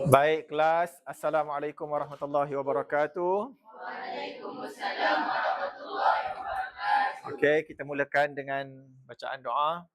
Baik kelas, Assalamualaikum warahmatullahi wabarakatuh. Waalaikumsalam warahmatullahi wabarakatuh. Okey, kita mulakan dengan bacaan doa.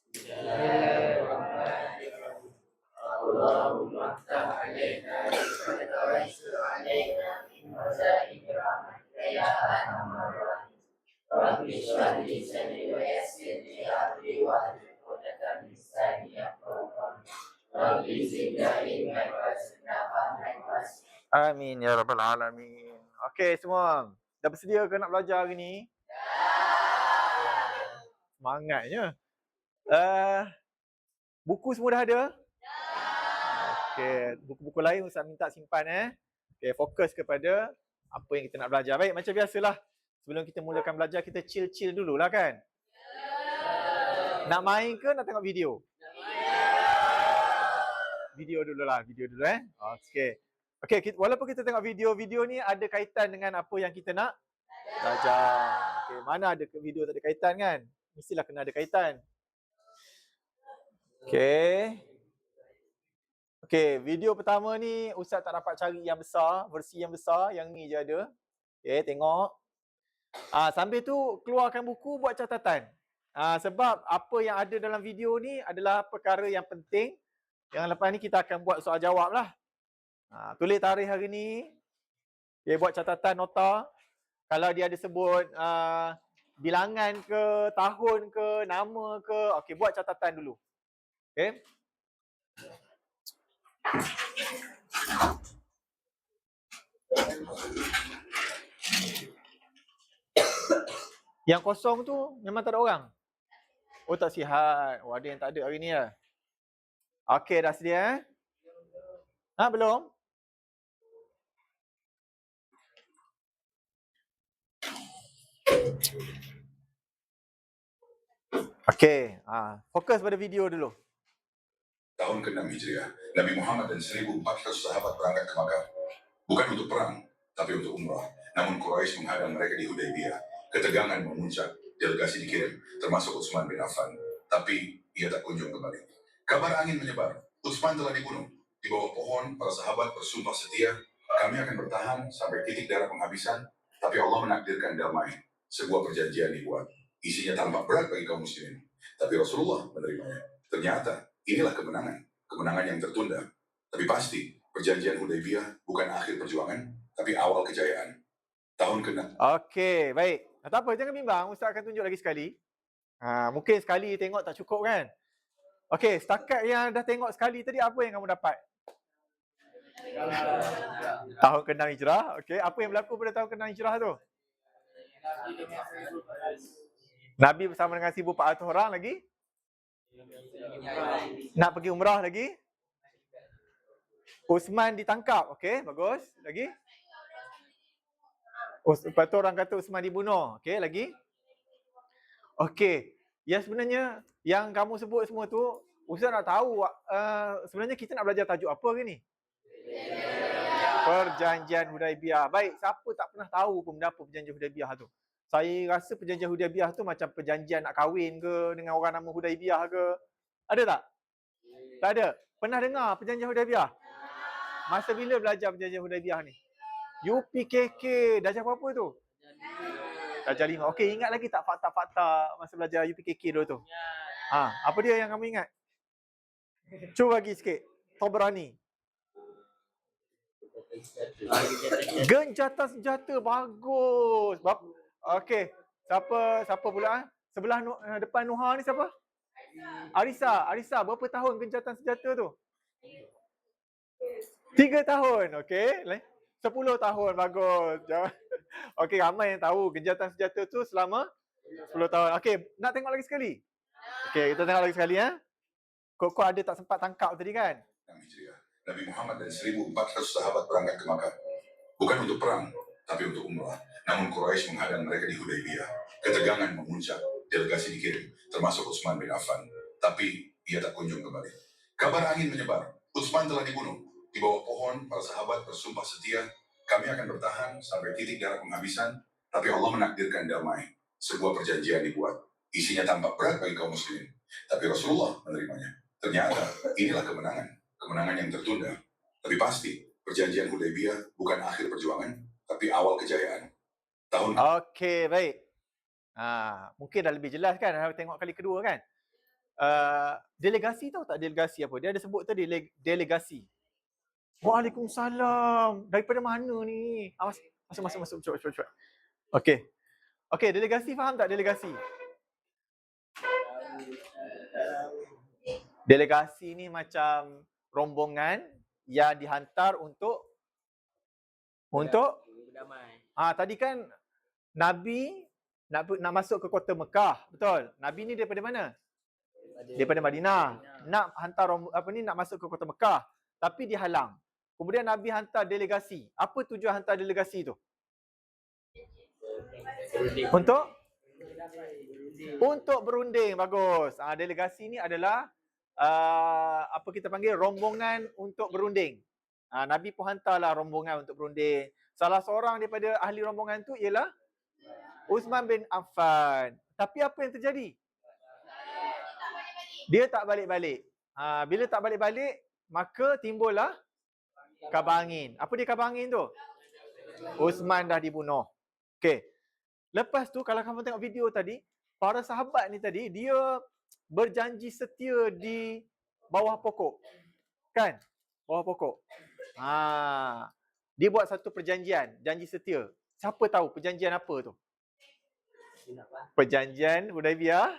Bismillahirrahmanirrahim. Allahumma ftah alaina rizqaka wa yassir alaina min khazaini rahmatika ya arhamar rahimin. Rabbi shrah li sadri wa yassir li amri wahlul 'uqdatam min lisani yafqahu qawli. Rabbi zidna ilman warzuqna fahman wasi'an. Amin ya rabbal alamin. Okey semua, dah bersedia ke nak belajar hari ni? Semangatnya. Buku semua dah ada? Okey, buku-buku lain Ustaz minta simpan Okey, fokus kepada apa yang kita nak belajar. Baik, macam biasalah. Sebelum kita mulakan belajar, kita chill-chill dululah kan? Nak main ke nak tengok video? Video dululah, video dulu Okey. Okey, walaupun kita tengok video ni ada kaitan dengan apa yang kita nak belajar. Okey, mana ada video tak ada kaitan kan? Mestilah kena ada kaitan. Okey. Okey, video pertama ni Ustaz tak dapat cari yang besar, versi yang besar, yang ni je ada. Okey, tengok. Sambil tu keluarkan buku, buat catatan. Sebab apa yang ada dalam video ni adalah perkara yang penting. Yang lepas ni kita akan buat soal jawab lah. Tulis tarikh hari ni. Okay, buat catatan nota. Kalau dia ada sebut bilangan ke, tahun ke, nama ke. Okay, buat catatan dulu. Okay. Yang kosong tu memang tak ada orang? Oh tak sihat. Oh ada yang tak ada hari ni lah. Okay, dah sedia belum? Okey, fokus pada video dulu. Tahun ke-6 Hijriah, Nabi Muhammad dan 1.400 sahabat berangkat ke Makkah. Bukan untuk perang, tapi untuk umrah. Namun Quraisy menghadang mereka di Hudaybiyah. Ketegangan memuncak, delegasi dikirim, termasuk Utsman bin Affan. Tapi ia tak kunjung kembali. Kabar angin menyebar, Utsman telah dibunuh. Di bawah pohon, para sahabat bersumpah setia, kami akan bertahan sampai titik darah penghabisan, tapi Allah menakdirkan damai. Sebuah perjanjian dibuat. Isinya tampak berat bagi kaum muslimin. Tapi Rasulullah menerimanya. Ternyata inilah kemenangan yang tertunda. Tapi pasti, perjanjian Hudaybiyah bukan akhir perjuangan, tapi awal kejayaan. Tahun ke-6. Okey, baik. Tak apa, jangan bimbang. Ustaz akan tunjuk lagi sekali. Mungkin sekali tengok tak cukup kan? Okey, setakat yang dah tengok sekali tadi, apa yang kamu dapat? Tahun ke-6 Hijrah. Okey, apa yang berlaku pada tahun ke-6 Hijrah tu? Nabi bersama dengan 1,400 orang lagi? Nak pergi umrah lagi? Utsman ditangkap. Okey, bagus. Lagi? Lepas tu orang kata Utsman dibunuh. Okey, lagi? Okey. Yang sebenarnya yang kamu sebut semua tu, Ustaz nak tahu sebenarnya kita nak belajar tajuk apa hari ni? Perjanjian Hudaybiyah. Baik, siapa tak pernah tahu pun benda apa perjanjian Hudaybiyah tu? Saya rasa perjanjian Hudaybiyah tu macam perjanjian nak kahwin ke dengan orang nama Hudaybiyah ke? Ada tak? Tak ada. Pernah dengar perjanjian Hudaybiyah? Masa bila belajar perjanjian Hudaybiyah ni? UPKK, darjah berapa tu? Darjah 5. Okey, ingat lagi tak fakta-fakta masa belajar UPKK dulu tu? Apa dia yang kamu ingat? Cuba bagi sikit. Tabrani. Gencatan senjata, bagus. Okey, siapa pula? Sebelah depan Nuha ni siapa? Arisa, berapa tahun gencatan senjata tu? 3 tahun, okey. 10 tahun, bagus. Okey, ramai yang tahu gencatan senjata tu selama 10 tahun. Okey, nak tengok lagi sekali? Okey, kita tengok lagi sekali Kok ada tak sempat tangkap tadi kan? Nabi Muhammad dan 1.400 sahabat berangkat ke Makkah. Bukan untuk perang, tapi untuk umrah. Namun Quraisy menghadang mereka di Hudaybiyah. Ketegangan memuncak, delegasi dikirim, termasuk Utsman bin Affan. Tapi ia tak kunjung kembali. Kabar angin menyebar, Utsman telah dibunuh. Di bawah pohon, para sahabat bersumpah setia, kami akan bertahan sampai titik darah penghabisan, tapi Allah menakdirkan damai. Sebuah perjanjian dibuat. Isinya tampak berat bagi kaum muslimin, tapi Rasulullah menerimanya. Ternyata inilah kemenangan yang tertunda. Tapi pasti perjanjian Hudaybiyah bukan akhir perjuangan, tapi awal kejayaan. Okey, baik. Mungkin dah lebih jelas kan, dah tengok kali kedua kan. Delegasi, tahu tak delegasi apa? Dia ada sebut tadi delegasi. Waalaikumsalam. Daripada mana ni? Masuk. Cepat. Okey, delegasi faham tak delegasi? Delegasi ni macam rombongan yang dihantar untuk tadi kan Nabi nak masuk ke kota Mekah, betul? Nabi ni daripada mana? Daripada Madinah. Nak hantar nak masuk ke kota Mekah, tapi dihalang. Kemudian Nabi hantar delegasi. Apa tujuan hantar delegasi tu? Untuk berunding. Bagus. Delegasi ni adalah apa kita panggil rombongan untuk berunding. Nabi pun hantarlah rombongan untuk berunding. Salah seorang daripada ahli rombongan tu ialah Uthman bin Affan. Tapi apa yang terjadi? Dia tak balik-balik. Bila tak balik-balik, maka timbullah kabar angin. Apa dia kabar angin tu? Uthman dah dibunuh. Okey. Lepas tu kalau kamu tengok video tadi, para sahabat ni tadi dia berjanji setia di bawah pokok. Kan? Bawah pokok. Dia buat satu perjanjian, janji setia. Siapa tahu perjanjian apa tu? Perjanjian Hudaybiyah.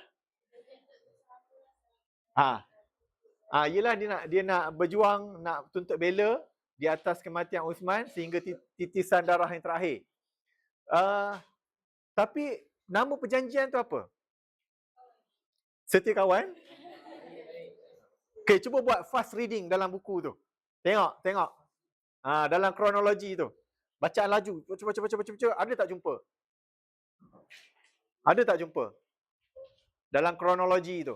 Yelah dia nak berjuang, nak tuntut bela di atas kematian Uthman sehingga titisan darah yang terakhir. Tapi nama perjanjian tu apa? Setia kawan? Okay, cuba buat fast reading dalam buku tu. Tengok. Dalam kronologi tu. Bacaan laju. Cuba. Ada tak jumpa? Dalam kronologi tu.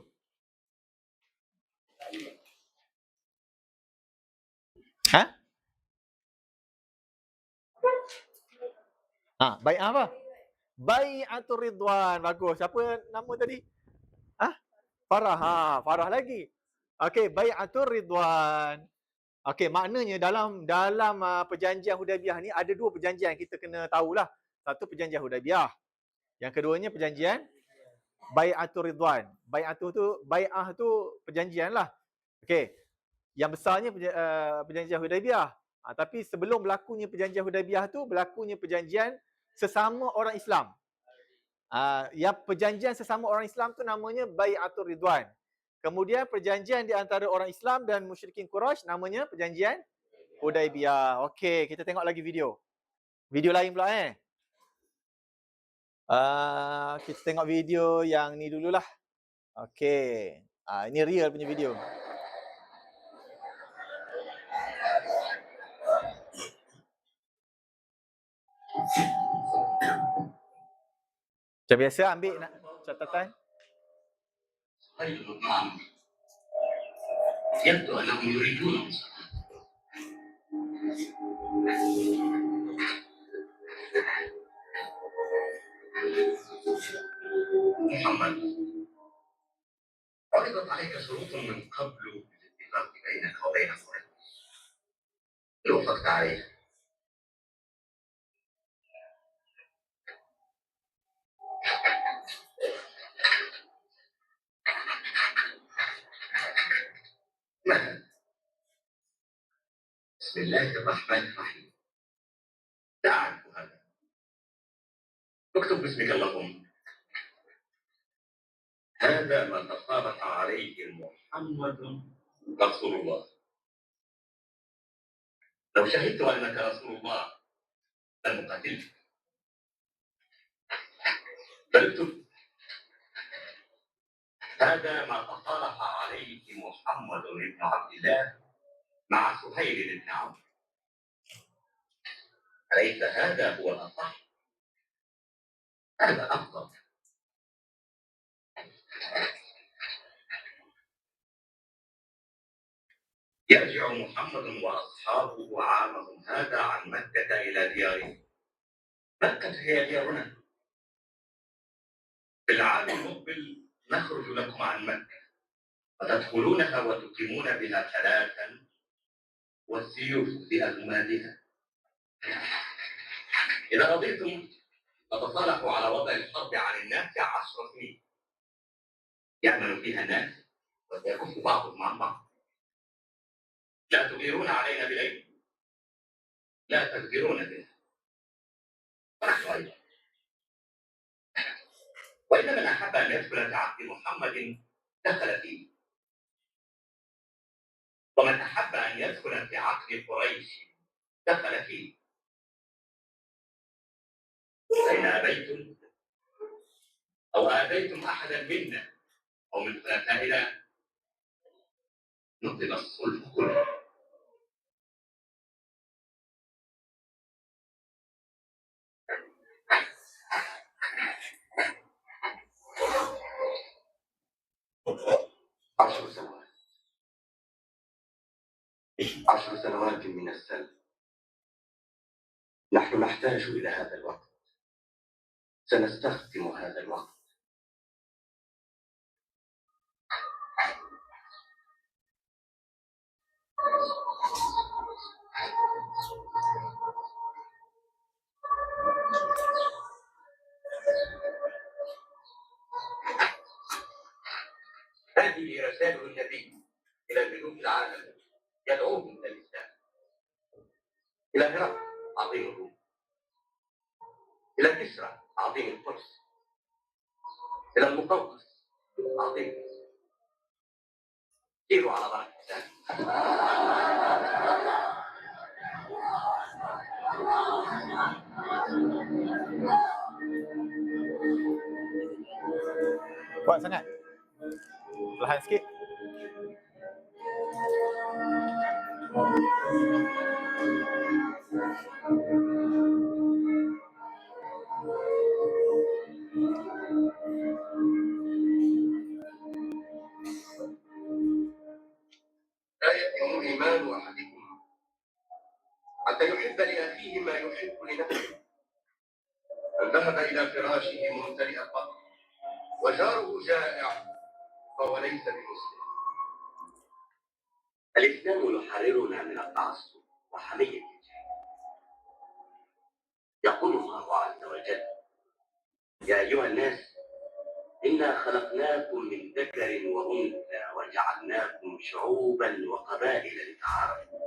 Bai'ah apa? Bai'atur Ridwan. Bagus. Siapa nama tadi? Farah. Farah lagi. Okey, Bai'atur Ridwan. Okey, maknanya dalam perjanjian Hudaybiyah ni ada dua perjanjian kita kena tahulah. Satu perjanjian Hudaybiyah. Yang keduanya perjanjian Bai'atur Ridwan. Bai'ah tu perjanjian lah. Okey. Yang besarnya perjanjian Hudaybiyah. Tapi sebelum berlakunya perjanjian Hudaybiyah tu, berlakunya perjanjian sesama orang Islam. Yang perjanjian sesama orang Islam tu namanya Bai'atur Ridwan. Kemudian perjanjian di antara orang Islam dan musyrikin Quraisy namanya perjanjian Hudaybiyah. Okey, kita tengok lagi video. Video lain pula kita tengok video yang ni dululah. Okey. Ini real punya video. Macam biasa ambil catatan. يبدو أنهم يريدون محمد، عرضت عليك شروط من قبل بالاتفاق بينك وبين قريش. وافقت عليها. بسم الله الرحمن الرحيم. تعرف هذا. اكتب باسمك اللهم. هذا ما تصالح عليه محمد رسول الله. لو شهدت انك رسول الله لم اقاتلك. بل اكتب هذا ما تصالح عليه محمد بن عبد الله مع سهيل بن عمرو. أليس هذا هو الأصح؟ هذا أفضل. يرجع محمد وأصحابه عامهم هذا عن مكة إلى ديارهم. مكة هي ديارنا. في العام المقبل نخرج لكم عن مكة وتدخلونها وتقيمون بها ثلاثا والسيوف بأغمادها. إذا رضيتم فتصالحوا على وضع الحرب عن الناس 10 سنين يعمل فيها الناس ويكف بعضهم عن بعض. لا تغيرون علينا بليل، لا تغيرون بنا، ونحن أيضا. وإن من أحب أن يدخل في عهد محمد دخل فيه، ومن أحب أن يدخل في عقد قريش دخل فيه. فإن أبيتم أو آذيتم أحدا منا أو من خلفائنا نطلب الصلح كله. عشر سنوات من السلم، نحن نحتاج إلى هذا الوقت، سنستخدم هذا الوقت. هذه رسائل النبي إلى ملوك العالم يدعوهم إلى الإسلام. إلى هرقل عظيم الروم، إلى كسرى عظيم الفرس، إلى المقوقس عظيم مصر. سيروا على بركة Kuat sangat. Perlahan sikit. لا يتم إيمان أحدكم حتى يحب لأخيه ما يحب لنفسه. من ذهب إلى فراشه ممتلئ البطن وجاره جائع فهو ليس بمسلم. الإسلام يحررنا من التعصب وحمية الجهل. يقول الله عز وجل: يا أيها الناس إنا خلقناكم من ذكر وأنثى وجعلناكم شعوبا وقبائل لتعارفوا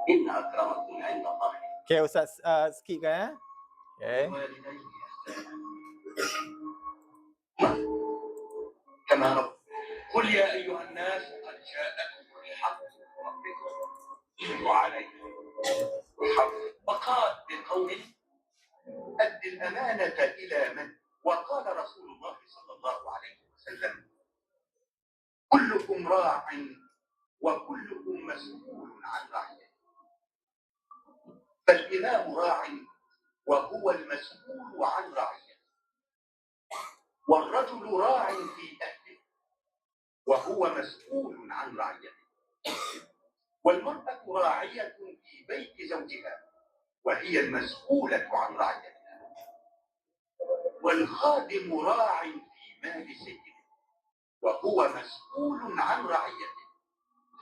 إن أكرمكم عند الله. Okay, Ustaz skip kan Okay. كما رب قل يا أيها الناس قد جاءكم الحق من ربكم وعليكم الحق. وقال بقول أد الأمانة إلى من؟ وقال رسول الله صلى الله عليه وسلم: كلكم راع وكلكم مسؤول عن رعيته. فالإمام راع وهو المسؤول عن رعيته، والرجل راع في أهله وهو مسؤول عن رعيته، والمرأة راعية في بيت زوجها وهي المسؤولة عن رعيتها، والخادم راع في مال سيده وهو مسؤول عن رعيته.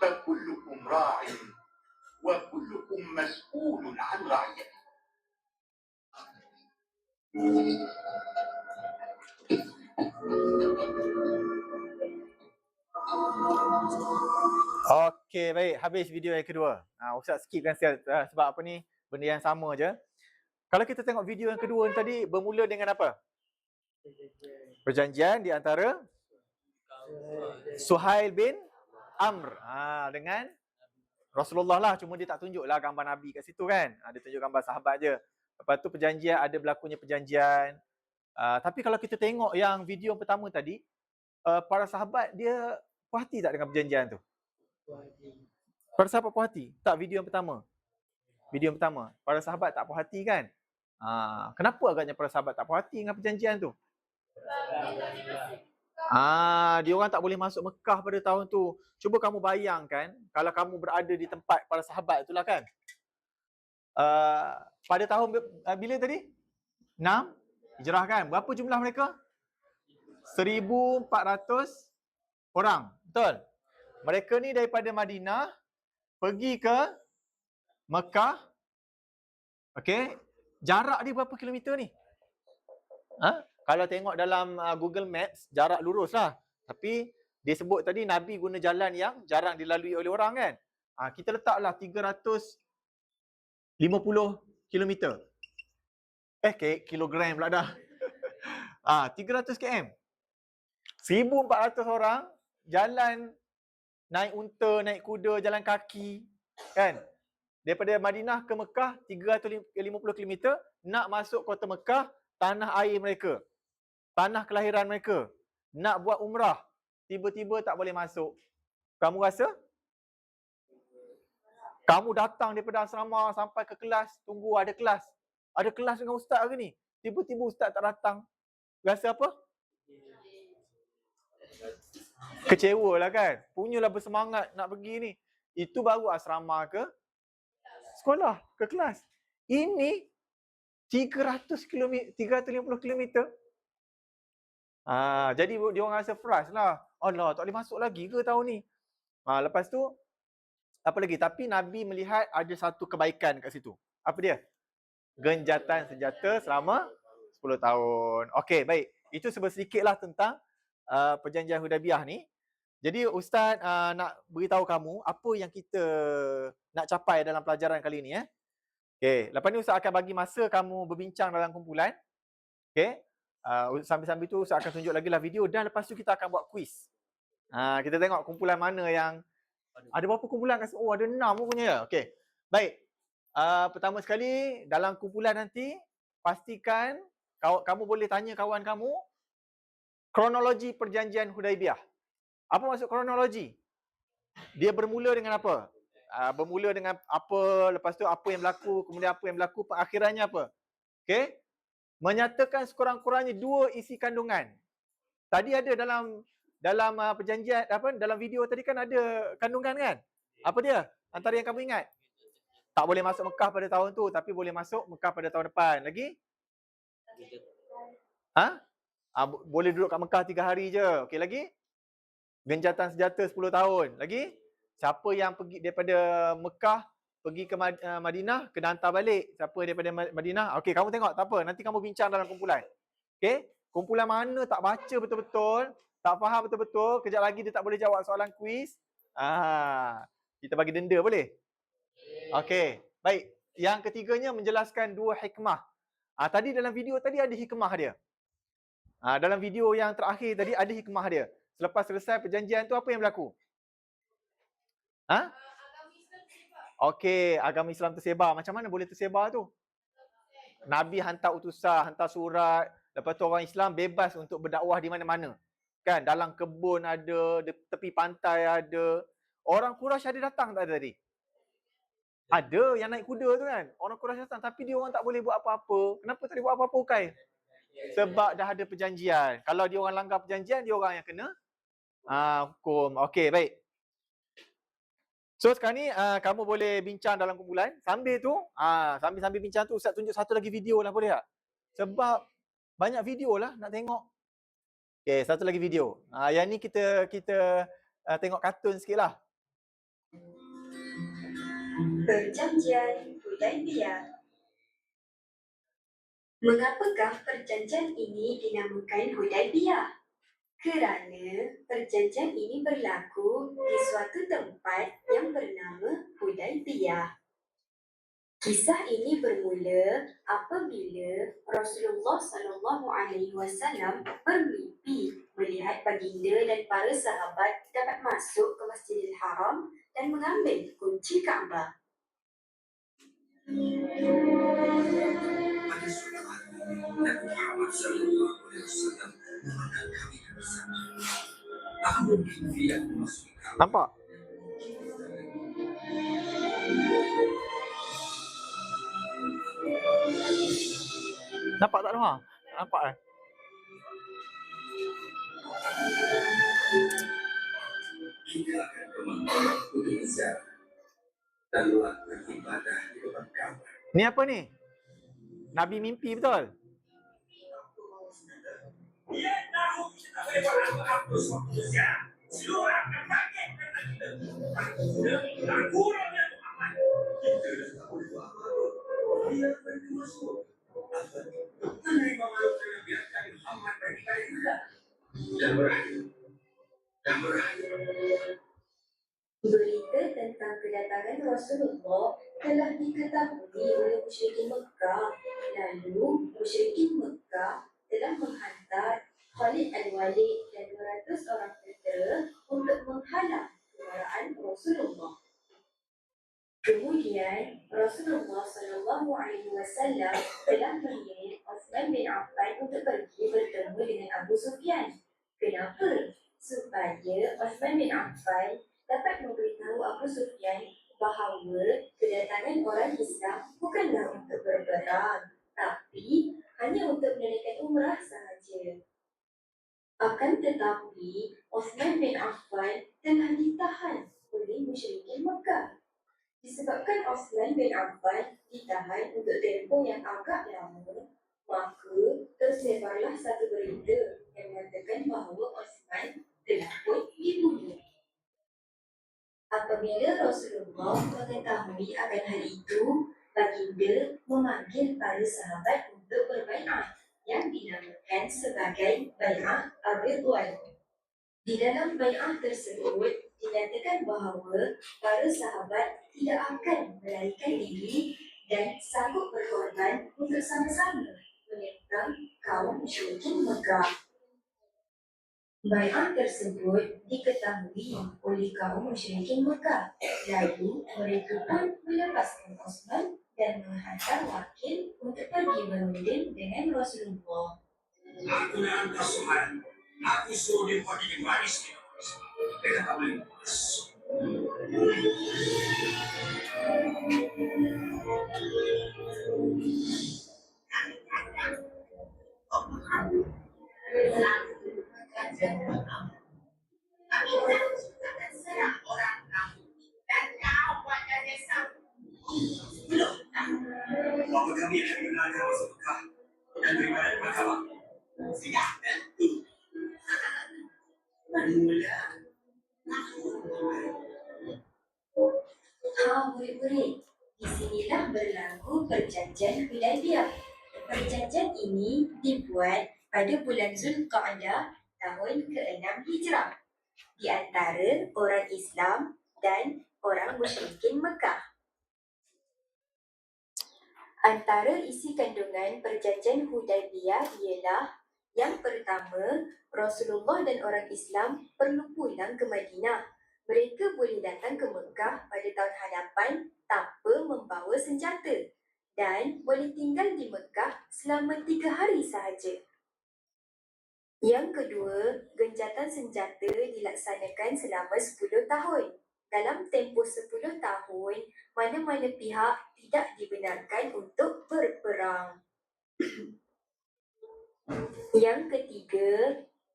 فكلكم راع وكلكم مسؤول عن رعيته. Okey, baik. Habis video yang kedua. Ustaz skip kan sebab apa ni? Benda yang sama je. Kalau kita tengok video yang kedua tadi, bermula dengan apa? Perjanjian di antara Suhail bin Amr dengan Rasulullah lah. Cuma dia tak tunjuklah gambar Nabi kat situ kan. Dia tunjuk gambar sahabat je. Lepas tu perjanjian, ada berlakunya perjanjian. Tapi kalau kita tengok yang video pertama tadi, para sahabat dia puas hati tak dengan perjanjian tu? Para sahabat puas hati? Tak, video yang pertama. Video yang pertama. Para sahabat tak puas hati kan? Kenapa agaknya para sahabat tak puas hati dengan perjanjian tu? Dia orang tak boleh masuk Mekah pada tahun tu. Cuba kamu bayangkan kalau kamu berada di tempat para sahabat itulah kan. Pada tahun bila tadi? 6 Hijrah kan? Berapa jumlah mereka? 1400 orang. Betul? Mereka ni daripada Madinah pergi ke Mekah. Okey. Jarak dia berapa kilometer ni? Kalau tengok dalam Google Maps, jarak lurus lah. Tapi dia sebut tadi Nabi guna jalan yang jarang dilalui oleh orang kan. Kita letaklah 350 kilometer. Kilogram pula dah. 300 km. 1,400 orang jalan naik unta, naik kuda, jalan kaki kan. Daripada Madinah ke Mekah 350 km, nak masuk kota Mekah, tanah air mereka, tanah kelahiran mereka, nak buat umrah, tiba-tiba tak boleh masuk. Kamu rasa? Kamu datang daripada asrama sampai ke kelas, tunggu ada kelas. Ada kelas dengan ustaz ke ni? Tiba-tiba ustaz tak datang. Rasa apa? Kecewa lah kan? Punyalah bersemangat nak pergi ni. Itu baru asrama ke sekolah, ke kelas. Ini 300 km, 350 km. Jadi dia orang rasa frust lah. Allah, tak boleh masuk lagi ke tahun ni? Lepas tu apa lagi? Tapi Nabi melihat ada satu kebaikan kat situ. Apa dia? Genjatan senjata selama 10 tahun. Okey, baik. Itu sedikitlah tentang perjanjian Hudaibiyah ni. Jadi Ustaz nak beritahu kamu apa yang kita nak capai dalam pelajaran kali ni. Okey, lepas ni Ustaz akan bagi masa kamu berbincang dalam kumpulan. Okey. Sambil-sambil tu Ustaz akan tunjuk lagi lah video dan lepas tu kita akan buat quiz. Kita tengok kumpulan mana yang ada berapa kumpulan kat sini? Oh, ada 6 punya ya. Okey. Baik. Pertama sekali dalam kumpulan nanti pastikan kamu boleh tanya kawan kamu kronologi perjanjian Hudaibiyah. Apa maksud kronologi? Dia bermula dengan apa? Bermula dengan apa, lepas tu apa yang berlaku, kemudian apa yang berlaku, pengakhirannya apa? Okey? Menyatakan sekurang-kurangnya 2 isi kandungan. Tadi ada dalam perjanjian dalam video tadi kan ada kandungan kan? Apa dia? Antara yang kamu ingat? Tak boleh masuk Mekah pada tahun tu tapi boleh masuk Mekah pada tahun depan. Lagi? Boleh duduk kat Mekah 3 hari je. Okey, lagi? Genjatan senjata 10 tahun. Lagi? Siapa yang pergi daripada Mekah pergi ke Madinah kena hantar balik. Siapa daripada Madinah? Okey, kamu tengok tak apa. Nanti kamu bincang dalam kumpulan. Okey? Kumpulan mana tak baca betul-betul, tak faham betul-betul, kejap lagi dia tak boleh jawab soalan kuis. Kita bagi denda boleh? Okey. Baik. Yang ketiganya menjelaskan 2 hikmah. Tadi dalam video tadi ada hikmah dia. Dalam video yang terakhir tadi ada hikmah dia. Selepas selesai perjanjian tu apa yang berlaku? Okey, agama Islam tersebar. Macam mana boleh tersebar tu? Nabi hantar utusan, hantar surat. Lepas tu orang Islam bebas untuk berdakwah di mana-mana. Kan, dalam kebun ada, di tepi pantai ada. Orang Quraisy ada datang tak ada tadi? Ada yang naik kuda tu kan. Orang Quraisy datang tapi dia orang tak boleh buat apa-apa. Kenapa tak boleh buat apa-apa Ukai? Sebab dah ada perjanjian. Kalau dia orang langgar perjanjian, dia orang yang kena hukum. Okey, baik. So sekarang ni kamu boleh bincang dalam kumpulan. Sambil tu, sambil bincang tu Ustaz tunjuk satu lagi video lah, boleh tak? Sebab banyak video lah nak tengok. Okey, satu lagi video. Yang ni kita tengok kartun sikit lah. Perjanjian Hudaibiyah. Mengapakah perjanjian ini dinamakan Hudaibiyah? Kerana perjanjian ini berlaku di suatu tempat yang bernama Hudaibiyah. Kisah ini bermula apabila Rasulullah SAW bermimpi melihat baginda dan para sahabat dapat masuk ke Masjidil Haram dan mengambil kunci Kaabah. Pada suatu hari, Nabi Muhammad SAW memanggil kami bersama. Aku bermimpi yang memasuki Kaabah. Nampak? Nampak tak dengar? Nampak kan? Kita akan kembali untuk ziarah dan melakukan ibadah di depan Kaabah. Ni apa ni? Nabi mimpi betul? Semua akan kaget karena kita dan kurangnya Muhammad. Kita dah tak boleh buat apa-apa. Biar mereka masuk. Menerima malu dan biarkan Muhammad pergi pada kita. Dan berakhir. Berita tentang kedatangan Rasulullah telah diketahui oleh musyrikin Mekah. Lalu, musyrikin Mekah telah menghantar Khalid Al-Walid dan 200 orang tentera untuk menghalang kemarahan Rasulullah. Kemudian, Rasulullah SAW telah mengirim Uthman bin Affan untuk pergi bertemu dengan Abu Sufyan. Kenapa? Supaya Uthman bin Affan dapat memberitahu Abu Sufyan bahawa kedatangan orang Islam bukanlah untuk berperang, tapi hanya untuk menunaikan umrah sahaja. Akan tetapi, Uthman bin Affan telah ditahan oleh musyrikin Mekah. Disebabkan Uthman bin Affan ditahan untuk tempoh yang agak lama, maka tersebarlah satu berita yang mengatakan bahawa Uthman telah pun dibunuh. Apabila Rasulullah mengetahui akan hal itu, baginda memanggil para sahabat untuk berbai'ah yang dinamakan sebagai Bai'ah Ar-Ridwan. Di dalam bai'ah tersebut dinyatakan bahawa para sahabat tidak akan melarikan diri dan sanggup berkorban untuk sama-sama menentang kaum musyrikin Mekah. Bai'ah tersebut diketahui oleh kaum musyrikin Mekah. Lalu mereka pun melepaskan Uthman dan menghantar wakil untuk pergi berunding dengan Rasulullah. Aku nak hantar soalan. Aku suruh dia pergi di manis ni. Dia tak boleh masuk. Serang orang kamu dan kau pada desa. Belum. Bapa kami akan mengenalkan masuk Mekah dan beribadat berkawal. Siap. Mula. Murid-murid, di sinilah berlaku perjanjian Hudaibiyah. Perjanjian ini dibuat pada bulan Zulqa'dah tahun ke-6 Hijrah di antara orang Islam dan orang musyrikin Mekah. Antara isi kandungan perjanjian Hudaibiyah ialah yang pertama, Rasulullah dan orang Islam perlu pulang ke Madinah. Mereka boleh datang ke Mekah pada tahun hadapan tanpa membawa senjata dan boleh tinggal di Mekah selama 3 hari sahaja. Yang kedua, gencatan senjata dilaksanakan selama 10 tahun. Dalam tempoh 10 tahun, mana-mana pihak tidak dibenarkan untuk berperang. Yang ketiga,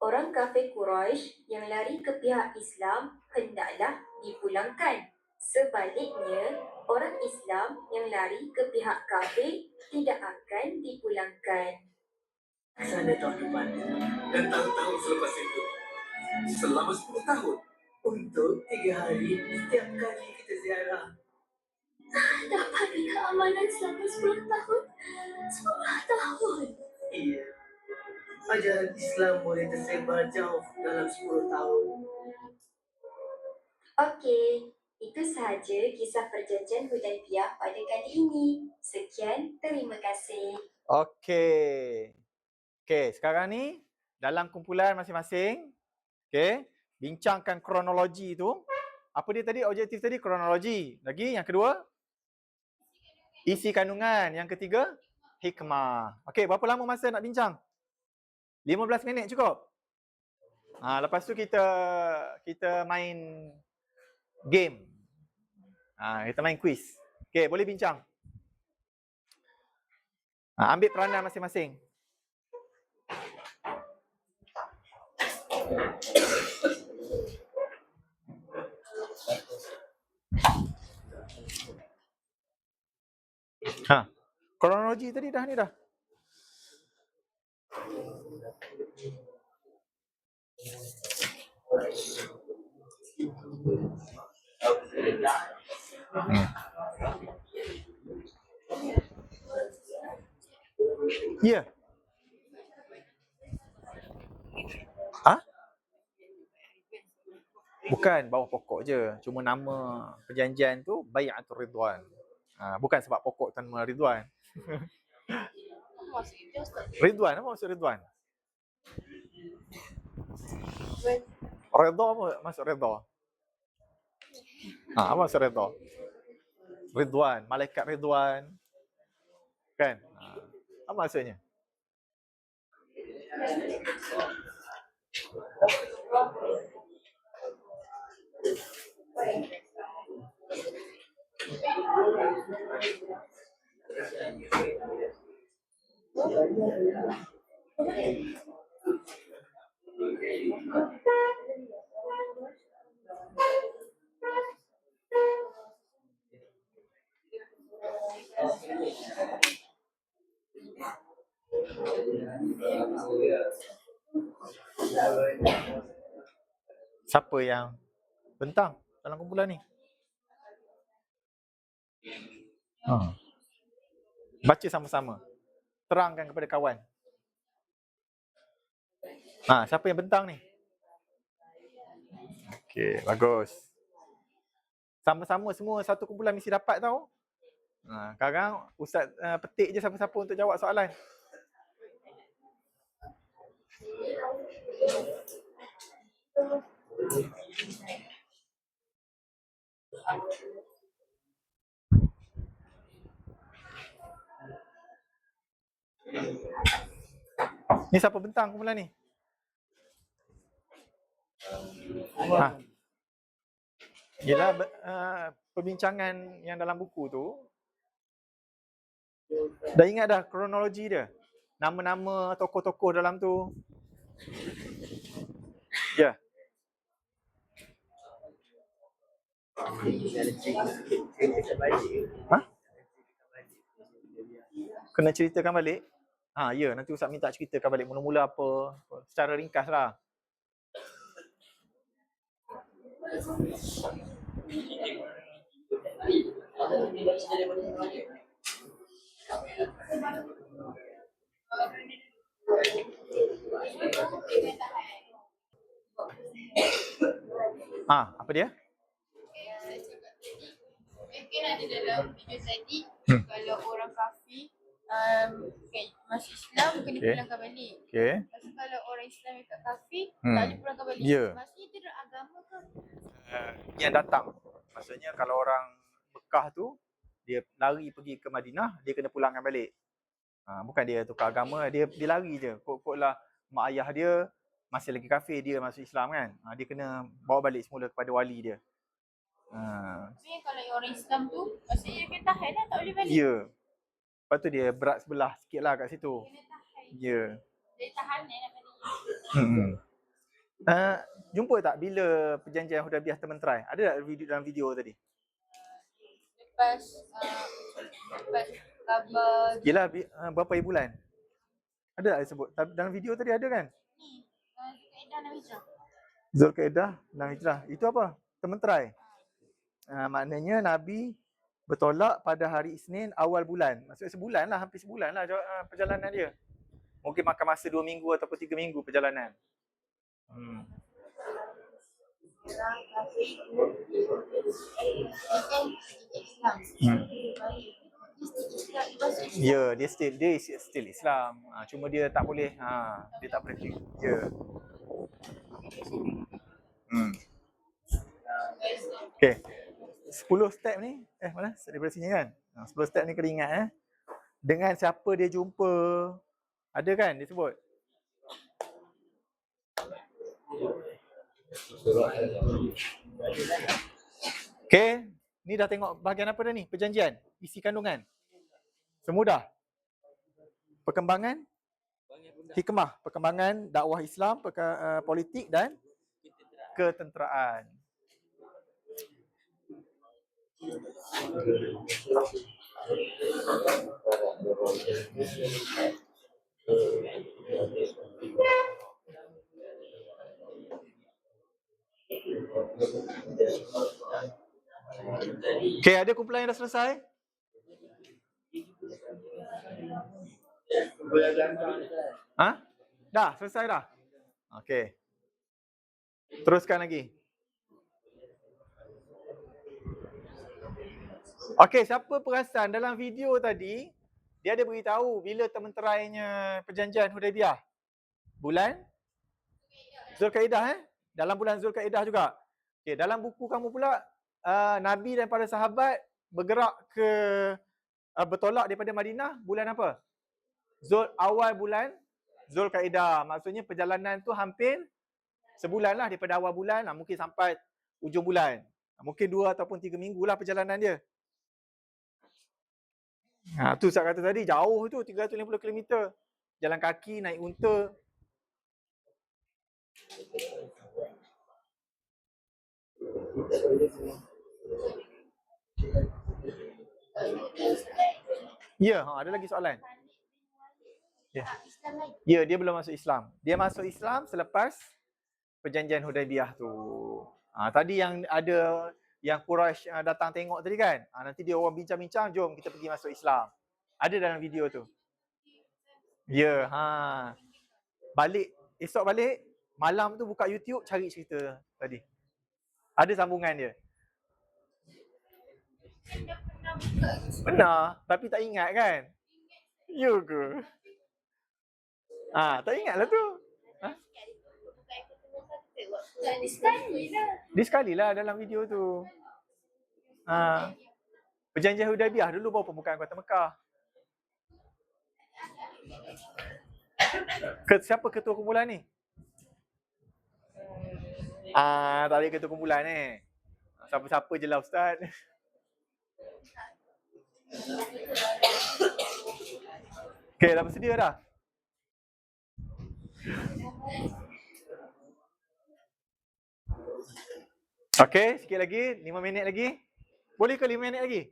orang kafir Quraisy yang lari ke pihak Islam hendaklah dipulangkan. Sebaliknya, orang Islam yang lari ke pihak kafir tidak akan dipulangkan. Sana tahun depan dan tahun-tahun selepas itu. Selama 10 tahun. Untuk 3 hari setiap kali kita ziarah. Dapat keamanan selama 10 tahun. 10 tahun. Iya. Ajaran Islam boleh tersebar jauh dalam 10 tahun. Okey, itu sahaja kisah perjanjian Hudaibiyah pada kali ini. Sekian, terima kasih. Okey. Okey, sekarang ni dalam kumpulan masing-masing, okey, bincangkan kronologi tu. Apa dia tadi? Objektif tadi kronologi. Lagi yang kedua, isi kandungan. Yang ketiga, hikmah. Okey, berapa lama masa nak bincang? 15 minit cukup. Lepas tu kita main game. Kita main quiz. Okey, boleh bincang. Ambil peranan masing-masing. Kronologi tadi dah ni dah. Ya. Ah? Bukan bawah pokok je. Cuma nama perjanjian tu Bai'atul Ridwan. Bukan sebab pokok tu nama Ridwan. Ridwan, apa maksud Ridwan? Redha apa maksud redha? Apa maksud redha? Ridwan, malaikat Ridwan. Kan? Apa maksudnya? Siapa yang bentang dalam kumpulan ni? Baca sama-sama. Terangkan kepada kawan. Siapa yang bentang ni? Okey, bagus. Sama-sama semua satu kumpulan mesti dapat tau. Sekarang Ustaz petik je siapa-siapa untuk jawab soalan. Ni siapa bentang kumpulan ni? Yelah, perbincangan yang dalam buku tu, dah ingat dah kronologi dia? Nama-nama tokoh-tokoh dalam tu. Ya. Kena ceritakan balik? Ya, nanti Ustaz minta ceritakan balik mula-mula apa, secara ringkas lah. Apa dia? Mungkin ada dalam video tadi, kalau orang kafir masuk Islam kena pulangkan balik. Lepas tu kalau orang Islam yang tak kafir, tak boleh pulangkan balik. Maksudnya itu agama ke? Yang datang. Maksudnya kalau orang Mekah tu, dia lari pergi ke Madinah, dia kena pulangkan balik. Bukan dia tukar agama, dia lari je. Kok-koklah mak ayah dia masih lagi kafir, dia masuk Islam kan. Dia kena bawa balik semula kepada wali dia. Maksudnya kalau orang Islam tu, maksudnya dia kena tahan lah, tak boleh balik. Ya. Lepas tu dia berat sebelah sikit lah kat situ. Kena tahan. Ya. Dia tahan nak balik. Jumpa tak bila perjanjian Hudaibiyah termenterai? Ada tak dalam video tadi? Lepas khabar Yelah, berapa bulan? Ada tak disebut? Dalam video tadi ada kan? ni, Zulkaidah dan Hijrah. Zulkaidah dan Hijrah. Itu apa? Termenterai. Maknanya Nabi bertolak pada hari Isnin awal bulan. Maksudnya sebulan lah, hampir sebulan lah perjalanan dia. Mungkin makan masa 2 minggu ataupun 3 minggu perjalanan. Ya, dia still Islam. Cuma dia tak boleh, dia tak boleh. Ya. Okey. 10 step ni, mana? Daripada sini kan? 10 step ni kena ingat Dengan siapa dia jumpa. Ada kan dia sebut? Okey, ni dah tengok bahagian apa dah ni? Perjanjian, isi kandungan. Semudah. Perkembangan hikmah, perkembangan dakwah Islam, politik dan ketenteraan. Okay, ada kumpulan yang dah selesai? Ha? Dah, selesai dah? Okay. Teruskan lagi. Okay, siapa perasan dalam video tadi, dia ada beritahu bila termenterainya perjanjian Hudaibiyah? Bulan Zulkaidah Dalam bulan Zulkaidah juga. Okay, dalam buku kamu pula, Nabi dan para sahabat bergerak ke bertolak daripada Madinah bulan apa? Awal bulan Zulkaidah. Maksudnya perjalanan tu hampir sebulan lah daripada awal bulan, mungkin sampai ujung bulan. Mungkin 2 ataupun 3 minggu lah perjalanan dia. Tu saya kata tadi, jauh tu 350 km. Jalan kaki, naik unta. Ya, ada lagi soalan? Ya, dia belum masuk Islam. Dia masuk Islam selepas perjanjian Hudaibiyah tu. Tadi yang ada yang Quraisy datang tengok tadi kan. Nanti dia orang bincang-bincang, jom kita pergi masuk Islam. Ada dalam video tu. Ya, balik, esok balik, malam tu buka YouTube cari cerita tadi. Ada sambungan dia. Benar, tapi tak ingat kan? Ya ke? Tak ingatlah tu. Dia sekali lah dalam video tu. Perjanjian Hudaibiyah dulu baru pembukaan Kota Mekah. Siapa ketua kumpulan ni? Tak ada ketua kumpulan ni. Siapa-siapa je lah Ustaz. Okay, dah bersedia dah? Okay, sikit lagi, 5 minit lagi. Boleh ke 5 minit lagi?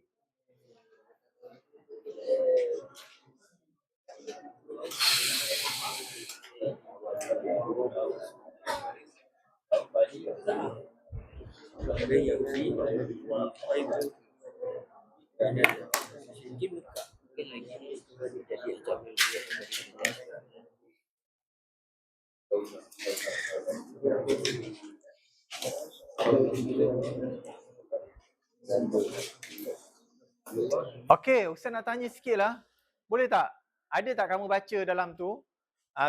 Okey, Ustaz nak tanya sikit lah. Boleh tak? Ada tak kamu baca dalam tu,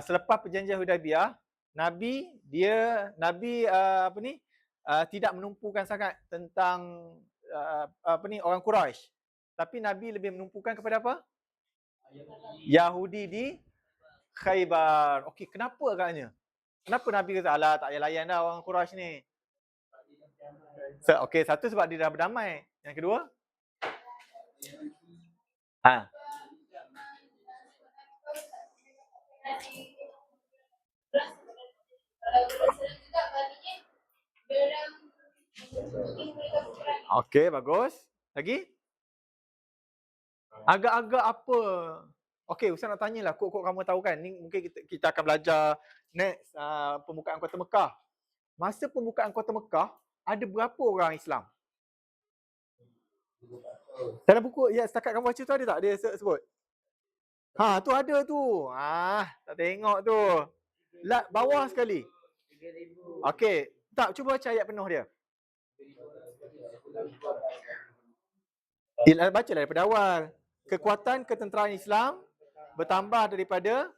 selepas perjanjian Hudaibiyah, Nabi tidak menumpukan sangat tentang orang Quraisy. Tapi Nabi lebih menumpukan kepada apa? Yahudi di Khaybar. Okey, kenapa agaknya? Kenapa Nabi kata, alah tak payah layan dah orang Quraisy ni? Okey, satu sebab dia dah berdamai. Yang kedua? Okey, bagus. Lagi? Agak-agak apa? Okey, Ustaz nak tanyalah, kok kamu tahu kan, ni mungkin kita akan belajar next pembukaan Kota Mekah. Masa pembukaan Kota Mekah, ada berapa orang Islam? Dalam buku, ya setakat kamu baca tu ada tak dia sebut? Tu ada tu. Tak tengok tu. Bawah sekali. Okey, tak, cuba baca ayat penuh dia. Bacalah daripada awal. Kekuatan ketenteraan Islam bertambah daripada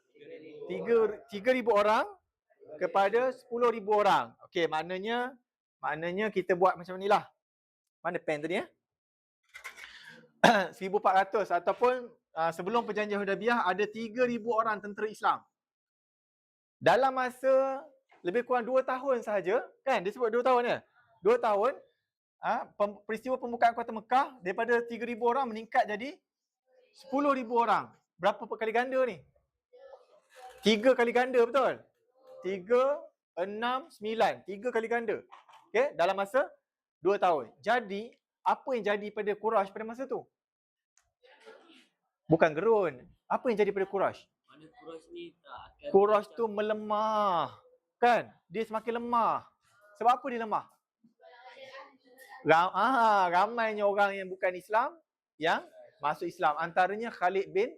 3,000 orang kepada 10,000 orang. Okey, maknanya kita buat macam ni lah. Mana pen tadi 1,400 ataupun sebelum perjanjian Hudaibiyah ada 3,000 orang tentera Islam. Dalam masa lebih kurang 2 tahun sahaja, kan? Dia sebut 2 tahun ya? 2 tahun, peristiwa pembukaan Kota Mekah daripada 3,000 orang meningkat jadi 10,000 orang. Berapa kali ganda ni? 3 kali ganda, betul? 3, 6, 9. 3 kali ganda. Okay? Dalam masa 2 tahun. Jadi, apa yang jadi pada Quraisy pada masa tu? Bukan gerun. Apa yang jadi pada Quraisy? Quraisy tu melemah. Kan? Dia semakin lemah. Sebab apa dia lemah? Ramainya orang yang bukan Islam yang masuk Islam. Antaranya Khalid bin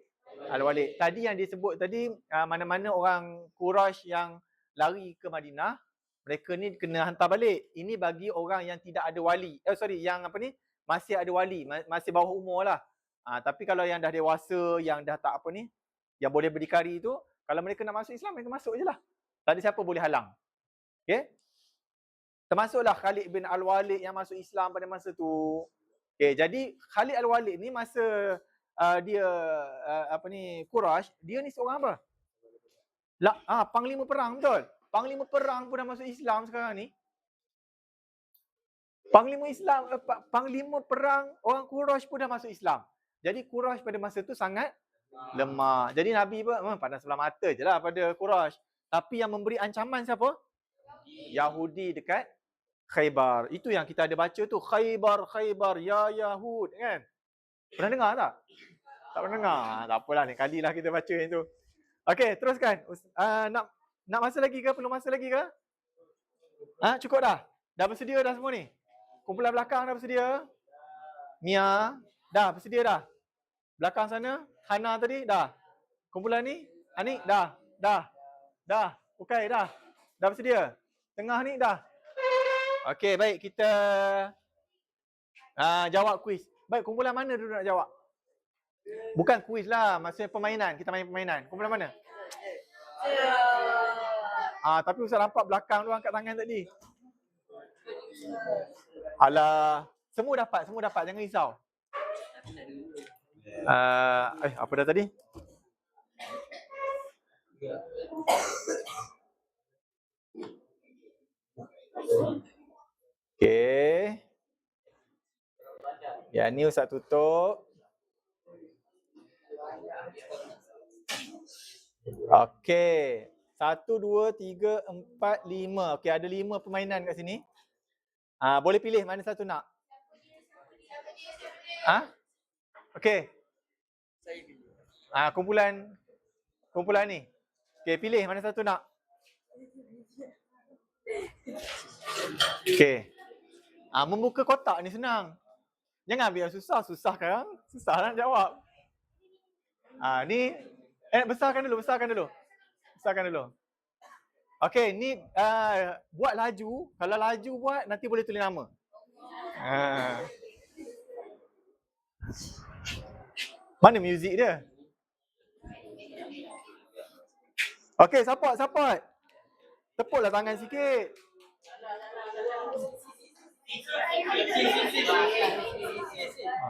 Al-Walid. Tadi yang disebut tadi, mana-mana orang Quraisy yang lari ke Madinah, mereka ni kena hantar balik. Ini bagi orang yang tidak ada wali. Yang masih ada wali, masih bawah umur lah. Tapi kalau yang dah dewasa, yang dah tak yang boleh berdikari tu, kalau mereka nak masuk Islam, mereka masuk je lah. Tak ada siapa boleh halang. Okay? Termasuklah Khalid bin Al-Walid yang masuk Islam pada masa tu. Okay, jadi Khalid Al-Walid ni masa dia Quraisy, dia ni seorang apa? Panglima perang, betul. Panglima perang pun dah masuk Islam sekarang ni. Panglima perang orang Quraisy pun dah masuk Islam. Jadi Quraisy pada masa tu sangat lemah. Jadi Nabi pandang sebelah mata je lah pada Quraisy. Tapi yang memberi ancaman siapa? Yahudi dekat Khaybar. Itu yang kita ada baca tu. Khaybar, ya Yahud, kan? Pernah dengar tak? Tak pernah dengar? Tak apalah, ni kali lah kita baca yang tu. Okey, teruskan. Nak masa lagi ke? Perlu masa lagi ke? Cukup dah? Dah bersedia dah semua ni? Kumpulan belakang dah bersedia? Mia, dah bersedia dah? Belakang sana, Hana tadi, dah? Kumpulan ni, Anik, dah? Okey, dah? Dah bersedia? Tengah ni, dah? Okey, baik, kita jawab kuis. Baik, kumpulan mana dulu nak jawab? Bukan kuis lah, maksudnya permainan. Kita main permainan. Kumpulan mana? Tapi Ustaz nampak belakang tu angkat tangan tadi. Alah, semua dapat. Jangan risau. Apa dah tadi? Okey. Yang ni Ustaz tutup. Okey. 1, 2, 3, 4, 5. Okey, ada 5 permainan kat sini. Boleh pilih mana satu nak. Okey. Kumpulan ni. Okey, pilih mana satu nak. Okey. Membuka kotak ni senang. Jangan biar susah sekarang. Susah nak jawab. Ni besarkan dulu. Okey, ni buat laju. Kalau laju buat, nanti boleh tulis nama. Mana muzik dia? Okey, support. Tepuklah tangan sikit.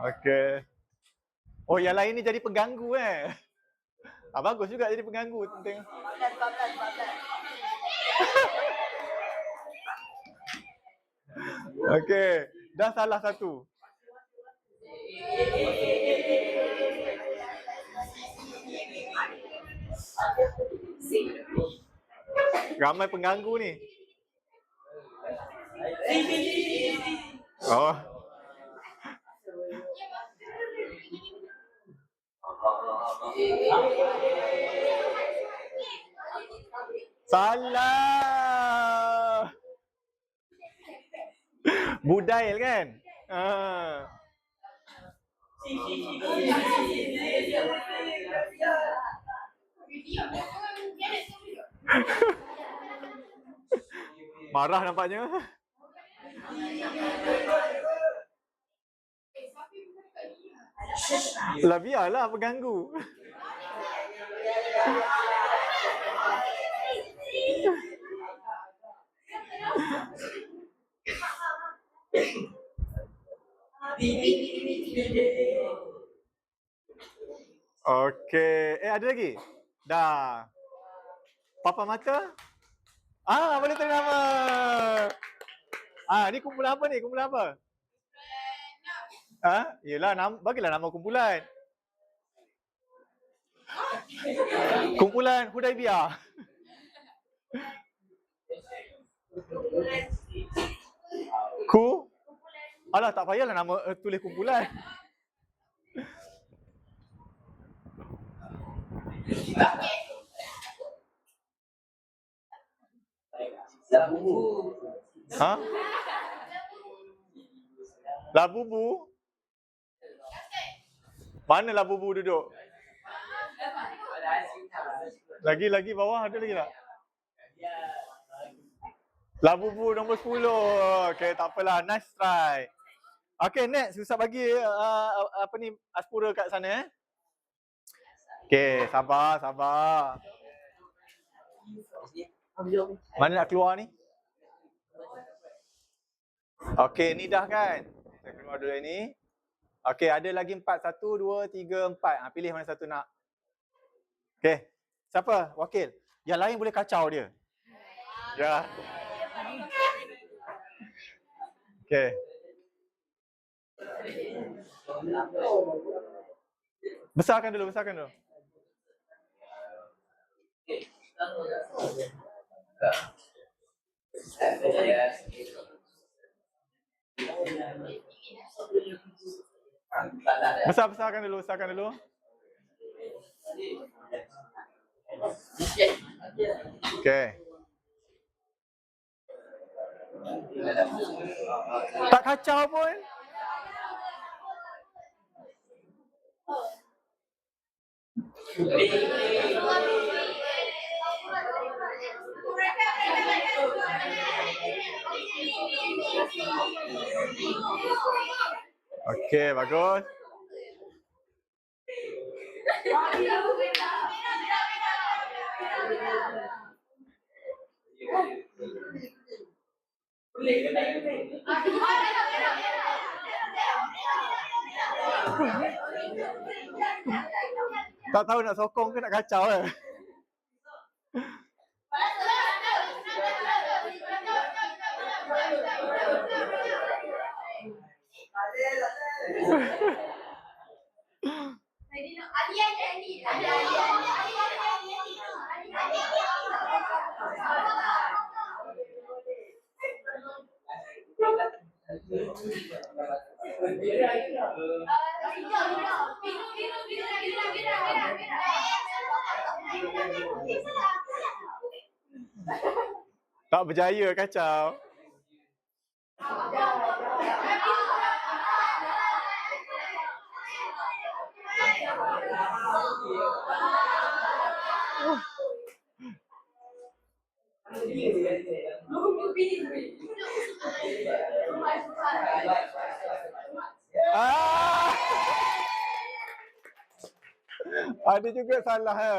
Okey. Oh, yang lain ni jadi pengganggu bagus juga jadi pengganggu. Tengok. Okey, dah salah satu. Ramai pengganggu ni. Oh. Salah. Budail kan? Marah nampaknya. Lah biarlah pengganggu. Okey. Ada lagi? Dah. Papa mata? Boleh tulis nama. Ni kumpulan apa ni? Kumpulan apa? Yelah, bagilah nama kumpulan. Kumpulan Hudaibiyah. Alah, tak payahlah nama tulis kumpulan. Labubu? Mana Labubu duduk? Lagi bawah ada lagi tak? Labubu nombor 10. Okay, tak apalah. Nice try. Okay, next. Ustaz bagi Aspura kat sana. Okay, sabar. Mana nak keluar ni? Okay, ni dah kan? Kita keluar dulu ni. Okay, ada lagi 4. 1, 2, 3, 4. Pilih mana satu nak. Okay. Siapa? Wakil. Yang lain boleh kacau dia. Ya. Okay. Besarkan dulu. Besarkan dulu. Okay. Tak kacau pun. Okay, bagus. Tak tahu nak sokong ke nak kacau ke. Tak berjaya kacau. Ada juga salah ya.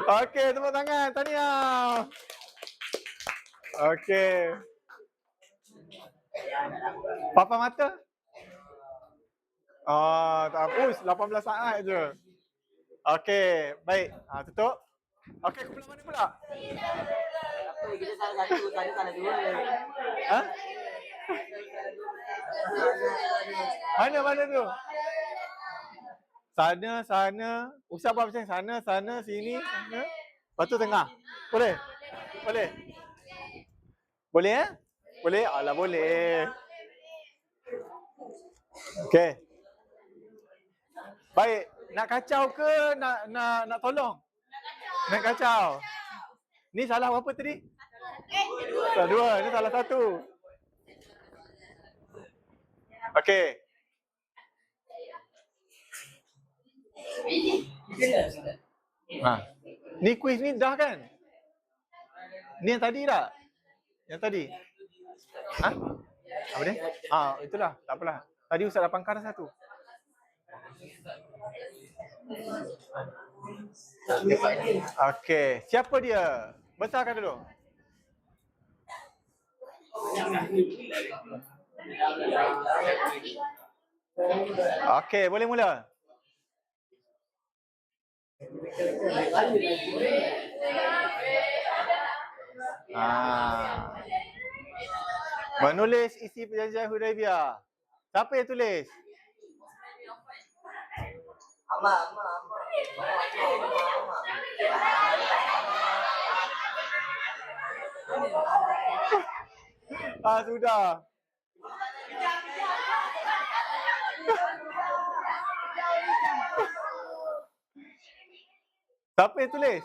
Okey, tepuk tangan. Tahniah. Okey. Papan mata? Tak apa. 18 saat je. Okey, baik. Tutup. Okey, kumpulan mana pula? Kita salah satu, salah dua. Ha? Mana tu? Sana. Ustaz buat macam sana, sini, sana. Lepas tu tengah. Boleh? Boleh eh? Boleh? Alah boleh. Okey. Baik, nak kacau ke nak tolong? Nak kacau. Ni salah berapa tadi? Salah 2, ni salah 1. Okey. Ni kuis ni dah kan? Ni yang tadi tak? Yang tadi. Apa dia? Itulah, tak apalah. Tadi Ustaz dah pangkar satu. Okey, siapa dia? Besarkan dulu. Okey, boleh mula. Menulis isi perjanjian Hudaibiyah. Siapa yang tulis? Amak. Sudah. Siapa yang tulis?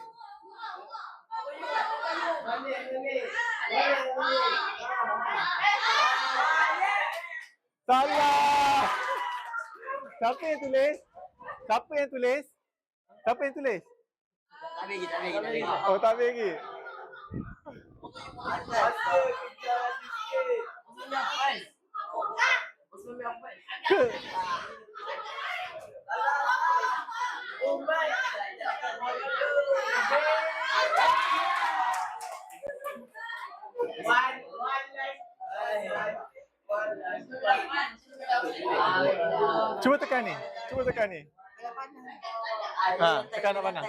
Salah. Siapa yang tulis? Siapa yang tulis? Siapa yang tulis? Tak lagi. Oh, tak habis lagi. Ke- Cuba tekan ni. Tekan nak panah.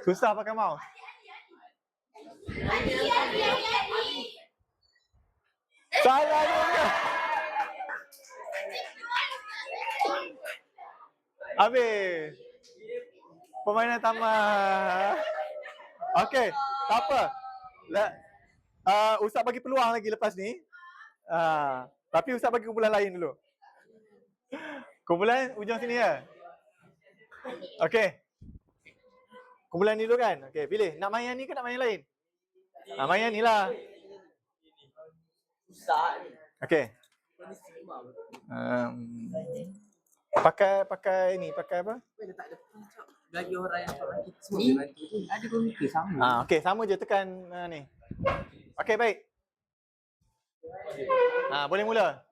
Susah pakai mouse. Salah juga. Habis. Permainan tamat. Okey, tak apa. Ustaz bagi peluang lagi lepas ni. Tapi Ustaz bagi kumpulan lain dulu. Kumpulan ujung sini ya. Okey. Kumpulan ni dulu kan? Okey, pilih. Nak main yang ni ke nak main yang lain? Main yang ni lah. Okey. Pakai ni, pakai apa? Bagi orang yang semua ada komputer sama. Okey, sama je tekan ni. Okey, baik. Boleh mula.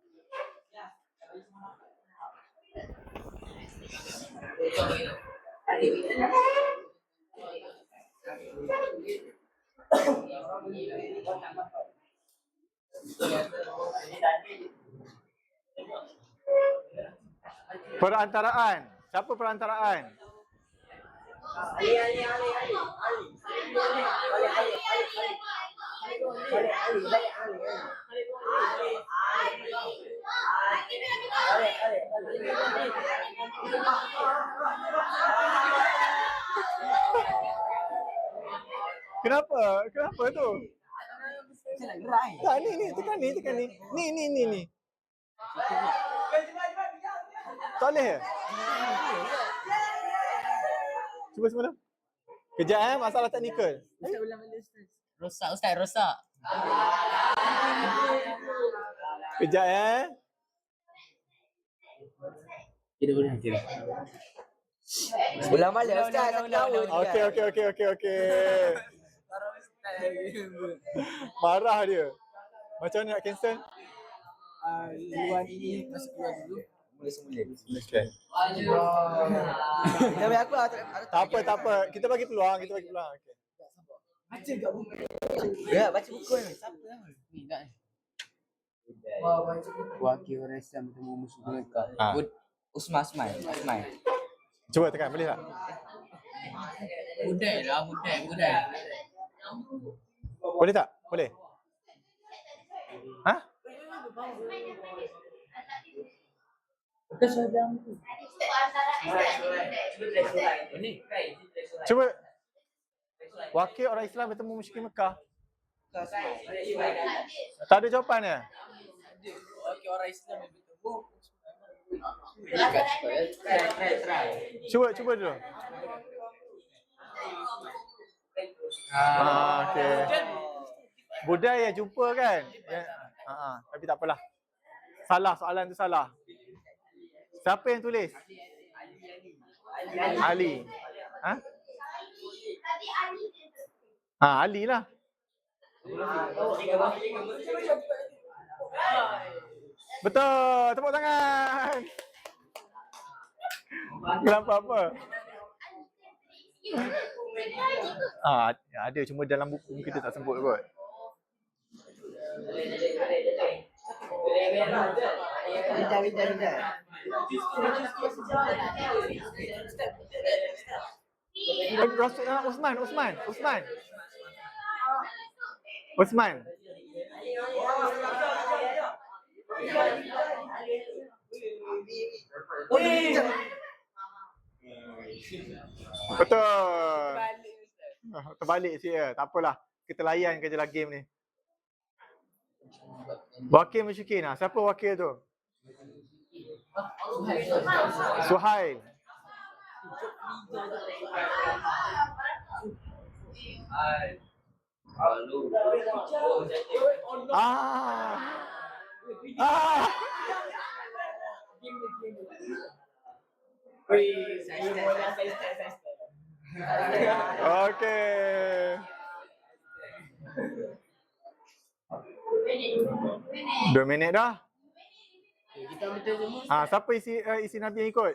Perantaraan. Siapa perantaraan? Kenapa? Kenapa tu? Saya nak gerak ni. Tak, ni, tekan ni. Ni. Tak boleh ke? Cuba semula. Kejap masalah teknikal. Rosak Ustaz, rosak. Kejap Tidak boleh. Ulang balik Ustaz, tak tahu. Okey. Marah dia. Macam mana nak cancel? Luar ini masuk keluar dulu. Mula semula. Okay. Tapi aku Tak apa. Kita bagi peluang. Okay. baca kat buku. Ya, baca buku ni. Siapa nama? Ni tak ni. Baca buku. Wakil orang Islam bertemu musuh Mekah. Usman. Cuba tekan, boleh tak? Budai. Boleh tak? Boleh. Cuba. Wakil orang Islam bertemu musyrikin Mekah. Tak ada jawapan ya? Wakil orang Islam bertemu. Cuba dulu. Okey. Budaya jumpa kan? Tapi tak apalah. Salah, soalan tu salah. Siapa yang tulis? Ali. Ali lah. Betul. Tepuk tangan. Kenapa apa? Ada cuma dalam buku kita tak sebut kot. Usman. Betul. Terbalik sikit ya. Tak apalah. Kita layan je lah game ni. Wakil musyrikin. Siapa wakil tu? Suhail. Ah. Ah. Okey. 2 minit dah. Siapa isi Nabi yang ikut?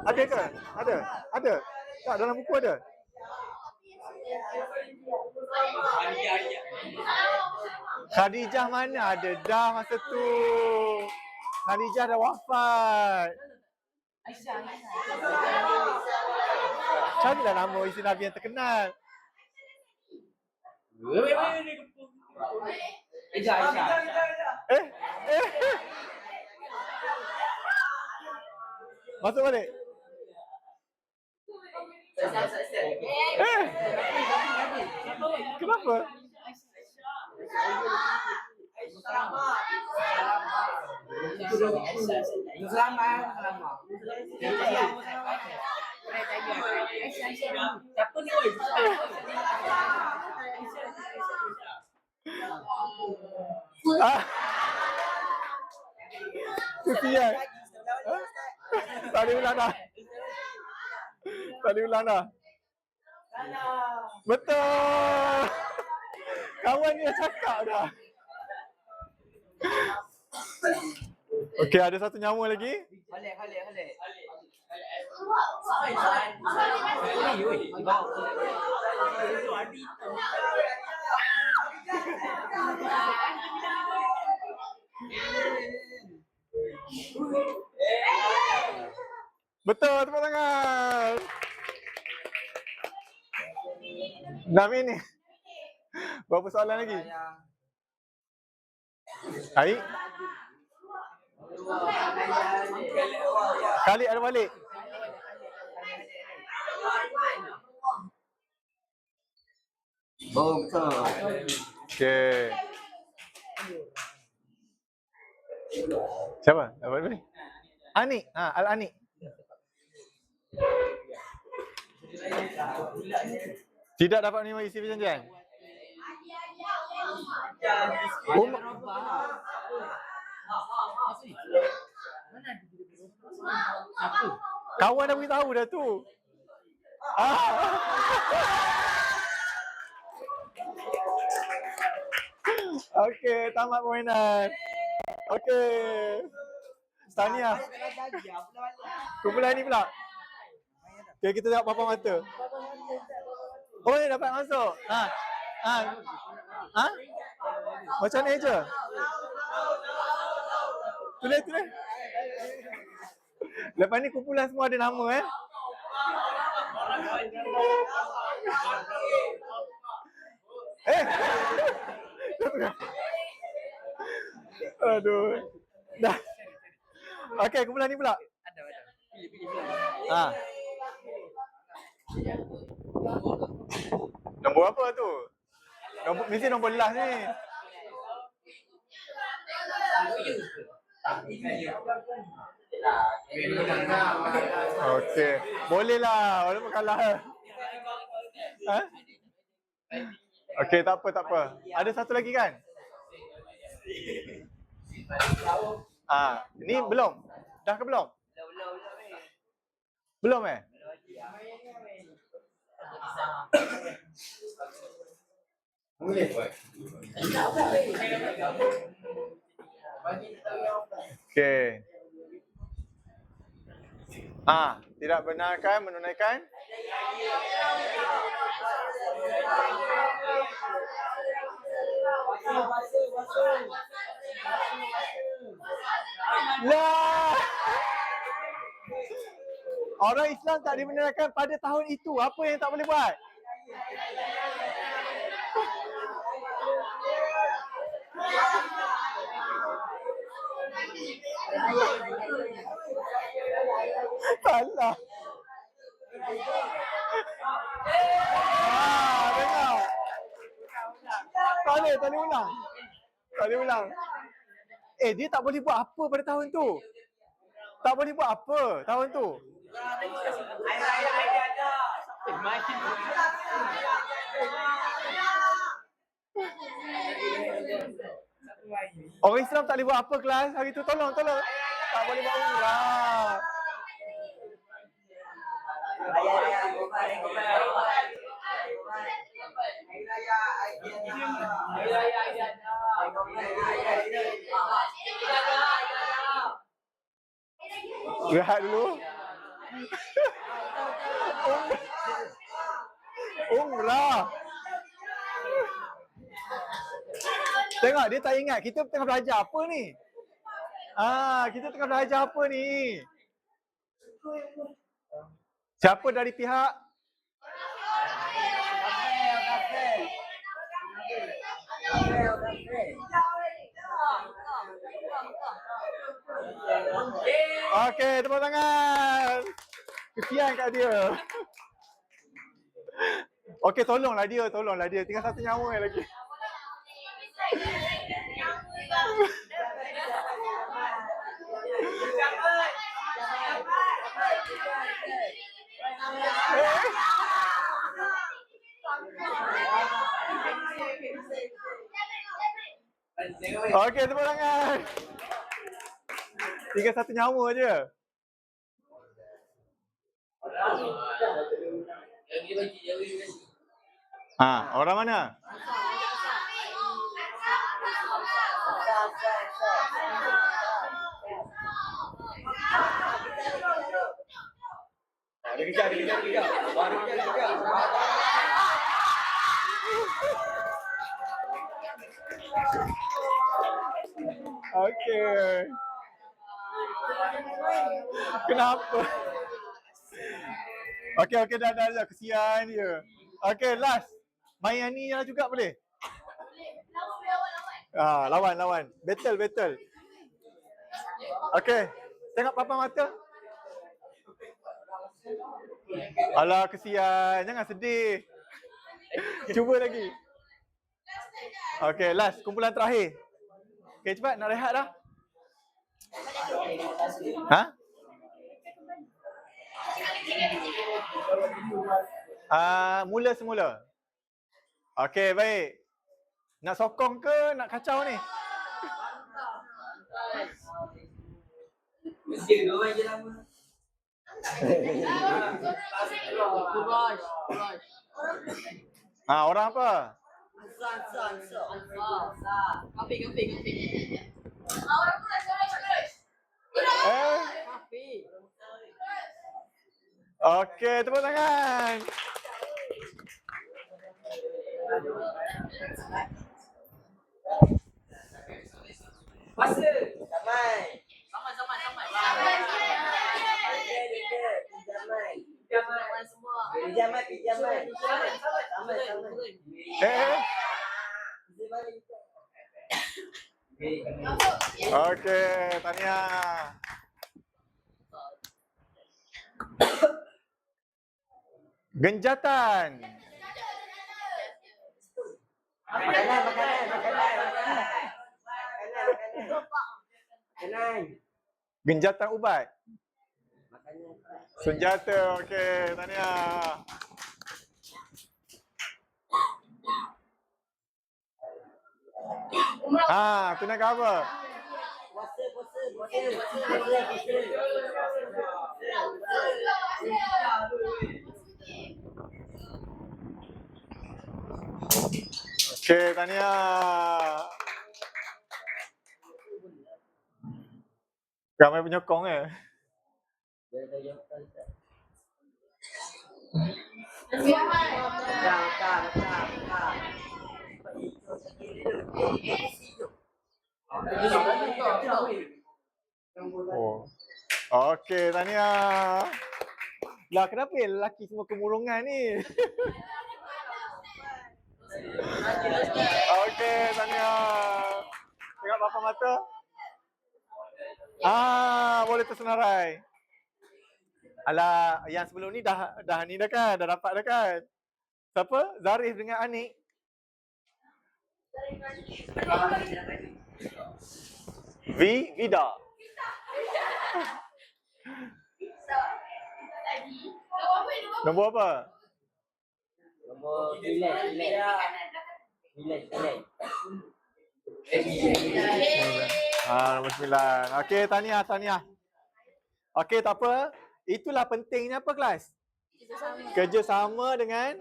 Ada ke? Ada? Ada? Tak, dalam buku ada? Khadijah mana ada dah masa tu. Khadijah dah wafat. Carilah nama isi Nabi yang terkenal. Masuk balik. Kenapa? Kesian. Tak boleh ulang dah. Tak boleh ulang dah. Betul. Kawan dia cakap dah. Okey, ada satu nyawa lagi. Khalid. Betul, tepuk tangan. 6 minit. Berapa soalan lagi? Hai. Khalid ada balik. Oh, betul. Okey. Siapa? Apa ni? Anik. Al-Anik. Tidak dapat menerima isi perjanjian. Kawan dah beritahu dah tu. Okey, tamat permainan. Okey. Tahniah. Kumpulan ni pula. Okay, kita tengok papan mata. Oh, ni dapat masuk. Macam ni je. Tulis. Lepas ni kumpulan semua ada nama Aduh. Dah. Okey, kumpulan ni pula. Ada. Nombor apa tu? Mesti nombor last ni. Okey. Boleh lah, walaupun kalah. Okey, tak apa. Ada satu lagi kan? Ni belum. Dah ke belum? Belum Okey. Tidak benarkan menunaikan lah. Orang Islam tak dibenarkan pada tahun itu. Apa yang tak boleh buat? Salah. Dengar. Tak boleh ulang. Tak boleh ulang. Dia tak boleh buat apa pada tahun tu. Tak boleh buat apa tahun tu. Orang Islam tak boleh buat apa kelas hari tu, tolong. Tak boleh buat umrah. Rehat dulu. Umrah. Tengok dia tak ingat kita tengah belajar apa ni. Kita tengah belajar apa ni. Siapa dari pihak? Okey, tepuk tangan. Kesian kat dia. Okey, tolonglah dia. Tinggal satu nyawa lagi. Okey, tepuk tangan. Tinggal satu nyawa je. Orang mana? Dia kejar. Okey. Kenapa? Okey, dah. Kesian dia. Okey, last. Main yang ni juga boleh? Lawan. Battle. Okey. Tengok papan mata. Alah, kesian. Jangan sedih. Cuba lagi. Okey, last. Kumpulan terakhir. Okey, cepat. Nak rehat dah. Mula semula. Okey, baik. Nak sokong ke nak kacau ni? Orang apa? Okey, tepuk tangan. Okey, tahniah. Genjatan. Genjatan ubat. Senjata, okey, tahniah. Tunaikan apa? Okey, tahniah. Ramai penyokong Okey, tahniah. Lah, kenapa lelaki semua kemurungan ni? Okey, tahniah. Tengok papan mata. Boleh tersenarai. Alah, yang sebelum ni dah ni dah kan? Dah dapat dah kan? Siapa? Zarif dengan Anik. Vida. Nombor apa? Nombor relax. Nombor 9. Okey, tahniah. Okey, tak apa. Itulah pentingnya apa kelas? Kerjasama dengan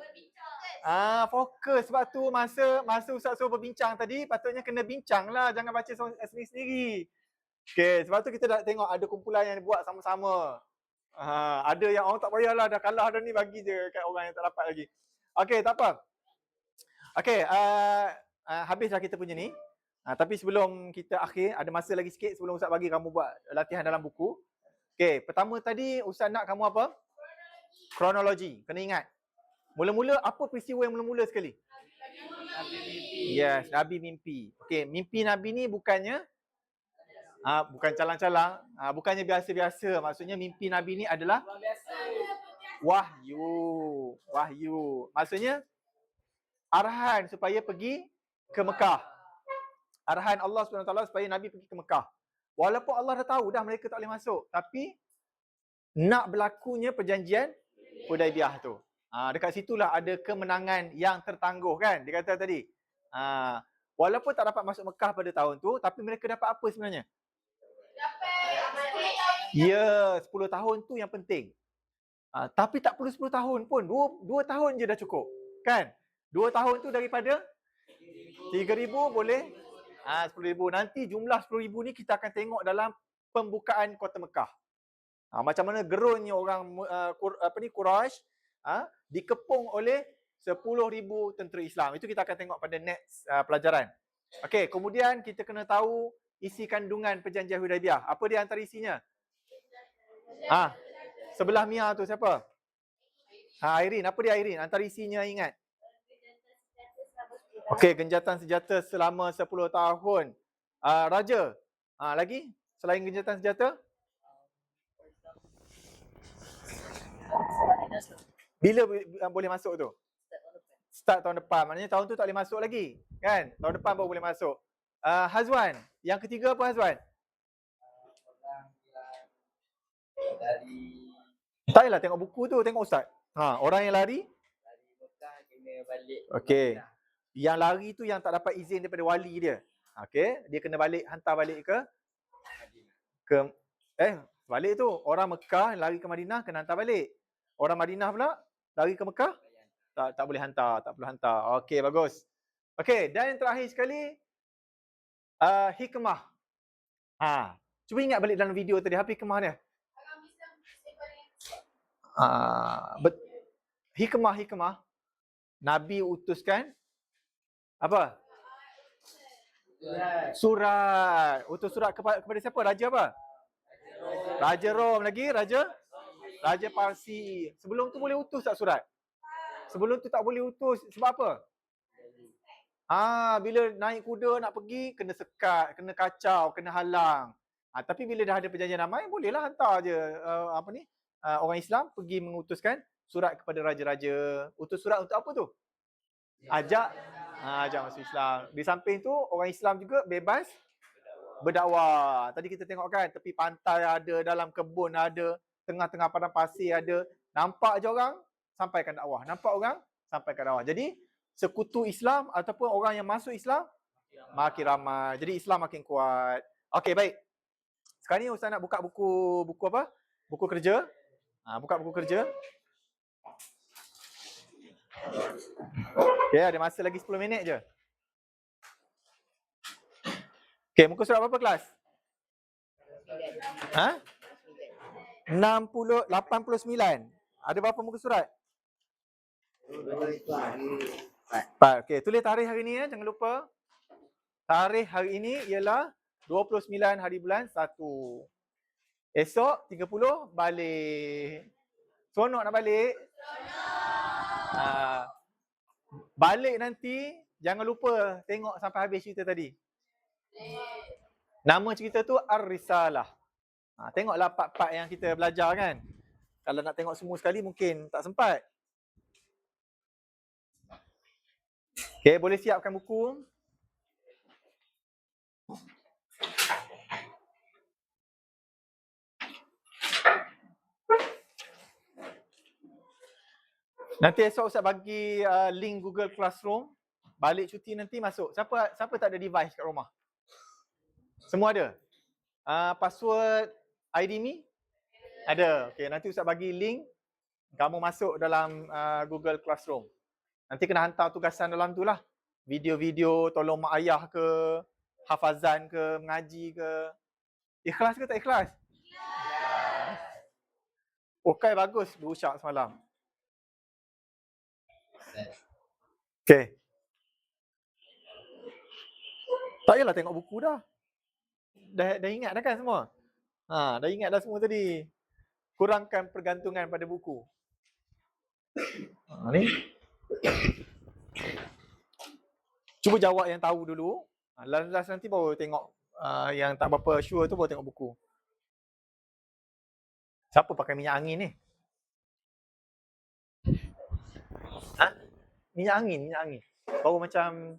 fokus. Sebab tu masa Ustaz suruh berbincang tadi, patutnya kena bincang lah. Jangan baca sendiri-sendiri. Okey, sebab tu kita dah tengok ada kumpulan yang buat sama-sama. Ada yang orang tak payahlah, dah kalah dah ni, bagi je kat orang yang tak dapat lagi. Okey, tak apa. Okey, habislah kita punya ni. Tapi sebelum kita akhir, ada masa lagi sikit sebelum Ustaz bagi kamu buat latihan dalam buku. Okey, pertama tadi Ustaz nak kamu apa? Kronologi. Kena ingat. Mula-mula apa peristiwa yang mula-mula sekali? Yes, Nabi mimpi. Okey, mimpi Nabi ni bukannya bukan calang-calang, bukannya biasa-biasa. Maksudnya mimpi Nabi ni adalah wahyu. Maksudnya arahan supaya pergi ke Mekah. Arahan Allah SWT supaya Nabi pergi ke Mekah. Walaupun Allah dah tahu dah mereka tak boleh masuk, tapi nak berlakunya perjanjian Hudaibiyah tu. Dekat situlah ada kemenangan yang tertangguh kan, dia kata tadi. Walaupun tak dapat masuk Mekah pada tahun tu, tapi mereka dapat apa sebenarnya? Ya, 10 tahun tu yang penting. Tapi tak perlu 10 tahun pun, 2 tahun je dah cukup. Kan? 2 tahun tu daripada 3,000 boleh 10,000. Nanti jumlah 10,000 ni kita akan tengok dalam pembukaan kota Mekah. Macam mana gerunnya orang Quraisy dikepung oleh 10,000 tentera Islam. Itu kita akan tengok pada next pelajaran. Okey, kemudian kita kena tahu isi kandungan perjanjian Hudaibiyah. Apa dia antara isinya? Sebelah Mia tu siapa? Airin. Apa dia Airin? Antara isinya ingat. Okey, genjatan senjata selama 10 tahun. Raja. Lagi? Selain genjatan senjata? Bila boleh masuk tu? Start tahun depan. Maknanya tahun tu tak boleh masuk lagi. Kan? Tahun depan baru boleh masuk. Hazwan. Yang ketiga apa Hazwan? Tak payahlah tengok buku tu, tengok Ustaz. Orang yang lari Mekah kena balik. Okey. Yang lari tu yang tak dapat izin daripada wali dia. Okey, dia kena hantar balik balik tu. Orang Mekah lari ke Madinah kena hantar balik. Orang Madinah pula lari ke Mekah tak boleh hantar, tak perlu hantar. Okey, bagus. Okey, dan yang terakhir sekali hikmah. Cuba ingat balik dalam video tadi, apa hikmah dia? Hikmah. Nabi utuskan apa? Surat. Utus surat kepada siapa? Raja apa? Raja Rom lagi, Raja Parsi. Sebelum tu boleh utus tak surat? Sebelum tu tak boleh utus. Sebab apa? Bila naik kuda nak pergi, kena sekat, kena kacau, kena halang. Tapi bila dah ada perjanjian damai, bolehlah hantar je orang Islam pergi mengutuskan surat kepada raja-raja. Utus surat untuk apa tu? Ajak masuk Islam. Di samping tu, orang Islam juga bebas berdakwah. Tadi kita tengok kan, tepi pantai ada, dalam kebun ada, tengah-tengah padang pasir ada. Nampak je orang, sampaikan dakwah. Jadi, sekutu Islam ataupun orang yang masuk Islam makin ramai. Jadi Islam makin kuat. Okey, baik. Sekarang ni Ustaz nak buka buku apa? Buku kerja. Buka buku kerja. Okey, ada masa lagi 10 minit je. Okey, muka surat berapa kelas? 89. Ada berapa muka surat? 4. Okey, tulis tarikh hari ni jangan lupa. Tarikh hari ini ialah 29 hari bulan 1. Esok 30 balik. Seronok nak balik? Balik nanti jangan lupa tengok sampai habis cerita tadi. Nama cerita tu Ar-Risalah. Tengoklah part-part yang kita belajar kan. Kalau nak tengok semua sekali mungkin tak sempat. Okey, boleh siapkan buku. Nanti esok Ustaz bagi link Google Classroom. Balik cuti nanti masuk. Siapa tak ada device kat rumah? Semua ada? Password ID.me? Ada. Okey, nanti Ustaz bagi link. Kamu masuk dalam Google Classroom. Nanti kena hantar tugasan dalam tu lah. Video-video tolong mak ayah ke, hafazan ke, mengaji ke. Ikhlas ke tak ikhlas? Okay, bagus berucap semalam. Okay. Tak payahlah tengok buku dah. Dah ingat dah kan semua? Dah ingat dah semua tadi. Kurangkan pergantungan pada buku. Ni. Cuba jawab yang tahu dulu. Last nanti baru tengok yang tak berapa sure tu baru tengok buku. Siapa pakai minyak angin ni? Minyak angin. Baru macam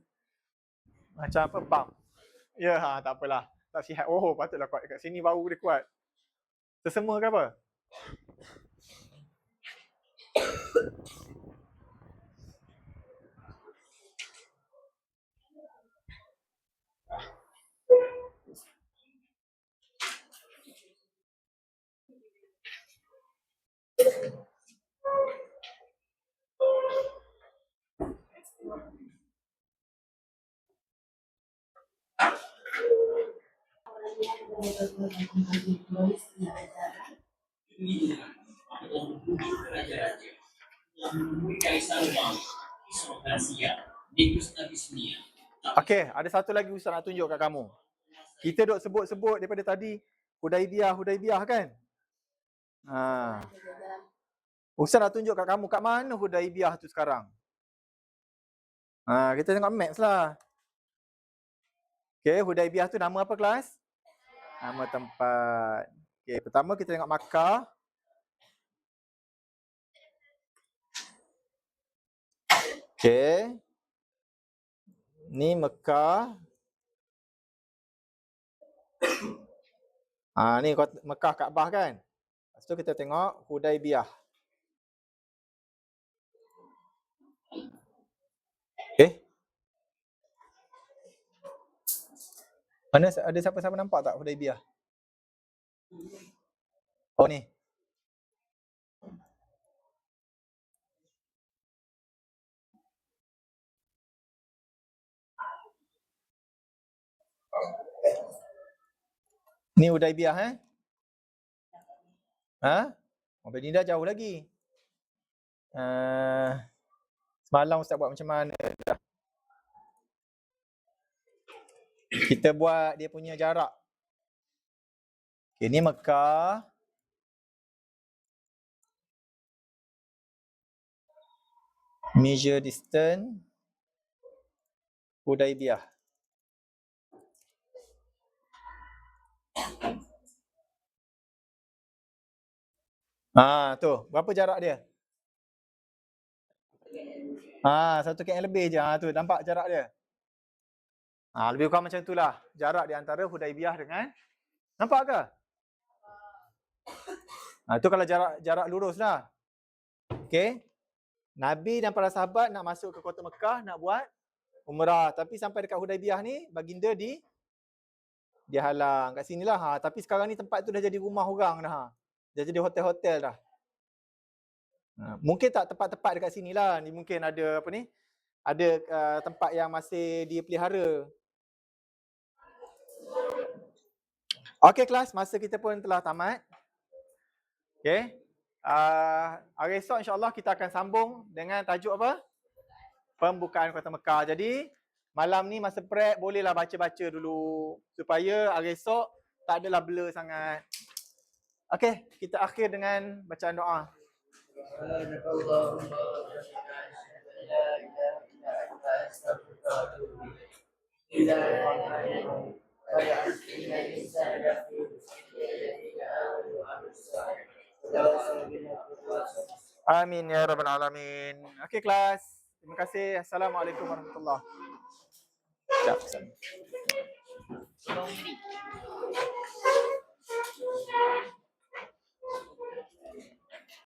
apa bam. Ya, tak apalah. Tak sihat. Oh, patutlah kuat kat sini baru dia kuat. Tersema ke apa? Okey, ada satu lagi Ustaz nak tunjuk kat kamu. Kita duk sebut-sebut daripada tadi Hudaibiyah kan? Ustaz nak tunjuk kat kamu kat mana Hudaibiyah tu sekarang. Kita tengok maps lah. Okey, Hudaibiyah tu nama apa kelas? Nama tempat. Okey, pertama kita tengok Makkah. Okey. Ni Mekah. Ni Mekah Kaabah kan? Lepas tu kita tengok Hudaibiyah. Mana ada siapa-siapa nampak tak Hudaibiyah? Oh ni. Ni Hudaibiyah Madinah jauh lagi. Semalam Ustaz buat macam mana? Kita buat dia punya jarak. Okay, ni Mekah. Measure distance. Hudaibiyah. Tu. Berapa jarak dia? 1 km lebih je. Tu nampak jarak dia. Lebih kurang macam itulah jarak di antara Hudaibiyah dengan, nampak ke? Itu kalau jarak lurus lah. Okey. Nabi dan para sahabat nak masuk ke kota Mekah nak buat umrah, tapi sampai dekat Hudaibiyah ni baginda dia halang kat sinilah. Tapi sekarang ni tempat tu dah jadi rumah orang dah. Dah jadi hotel-hotel dah. Mungkin tak tempat-tempat dekat sinilah. Ni mungkin ada apa ni? Ada tempat yang masih dipelihara. Okey kelas, masa kita pun telah tamat. Okey. Hari esok insya-Allah kita akan sambung dengan tajuk apa? Pembukaan Kota Mekah. Jadi malam ni masa prep bolehlah baca-baca dulu supaya hari esok tak adalah blur sangat. Okey, kita akhir dengan bacaan doa. Amin ya rabbal alamin. Okey kelas. Terima kasih. Assalamualaikum warahmatullahi wabarakatuh.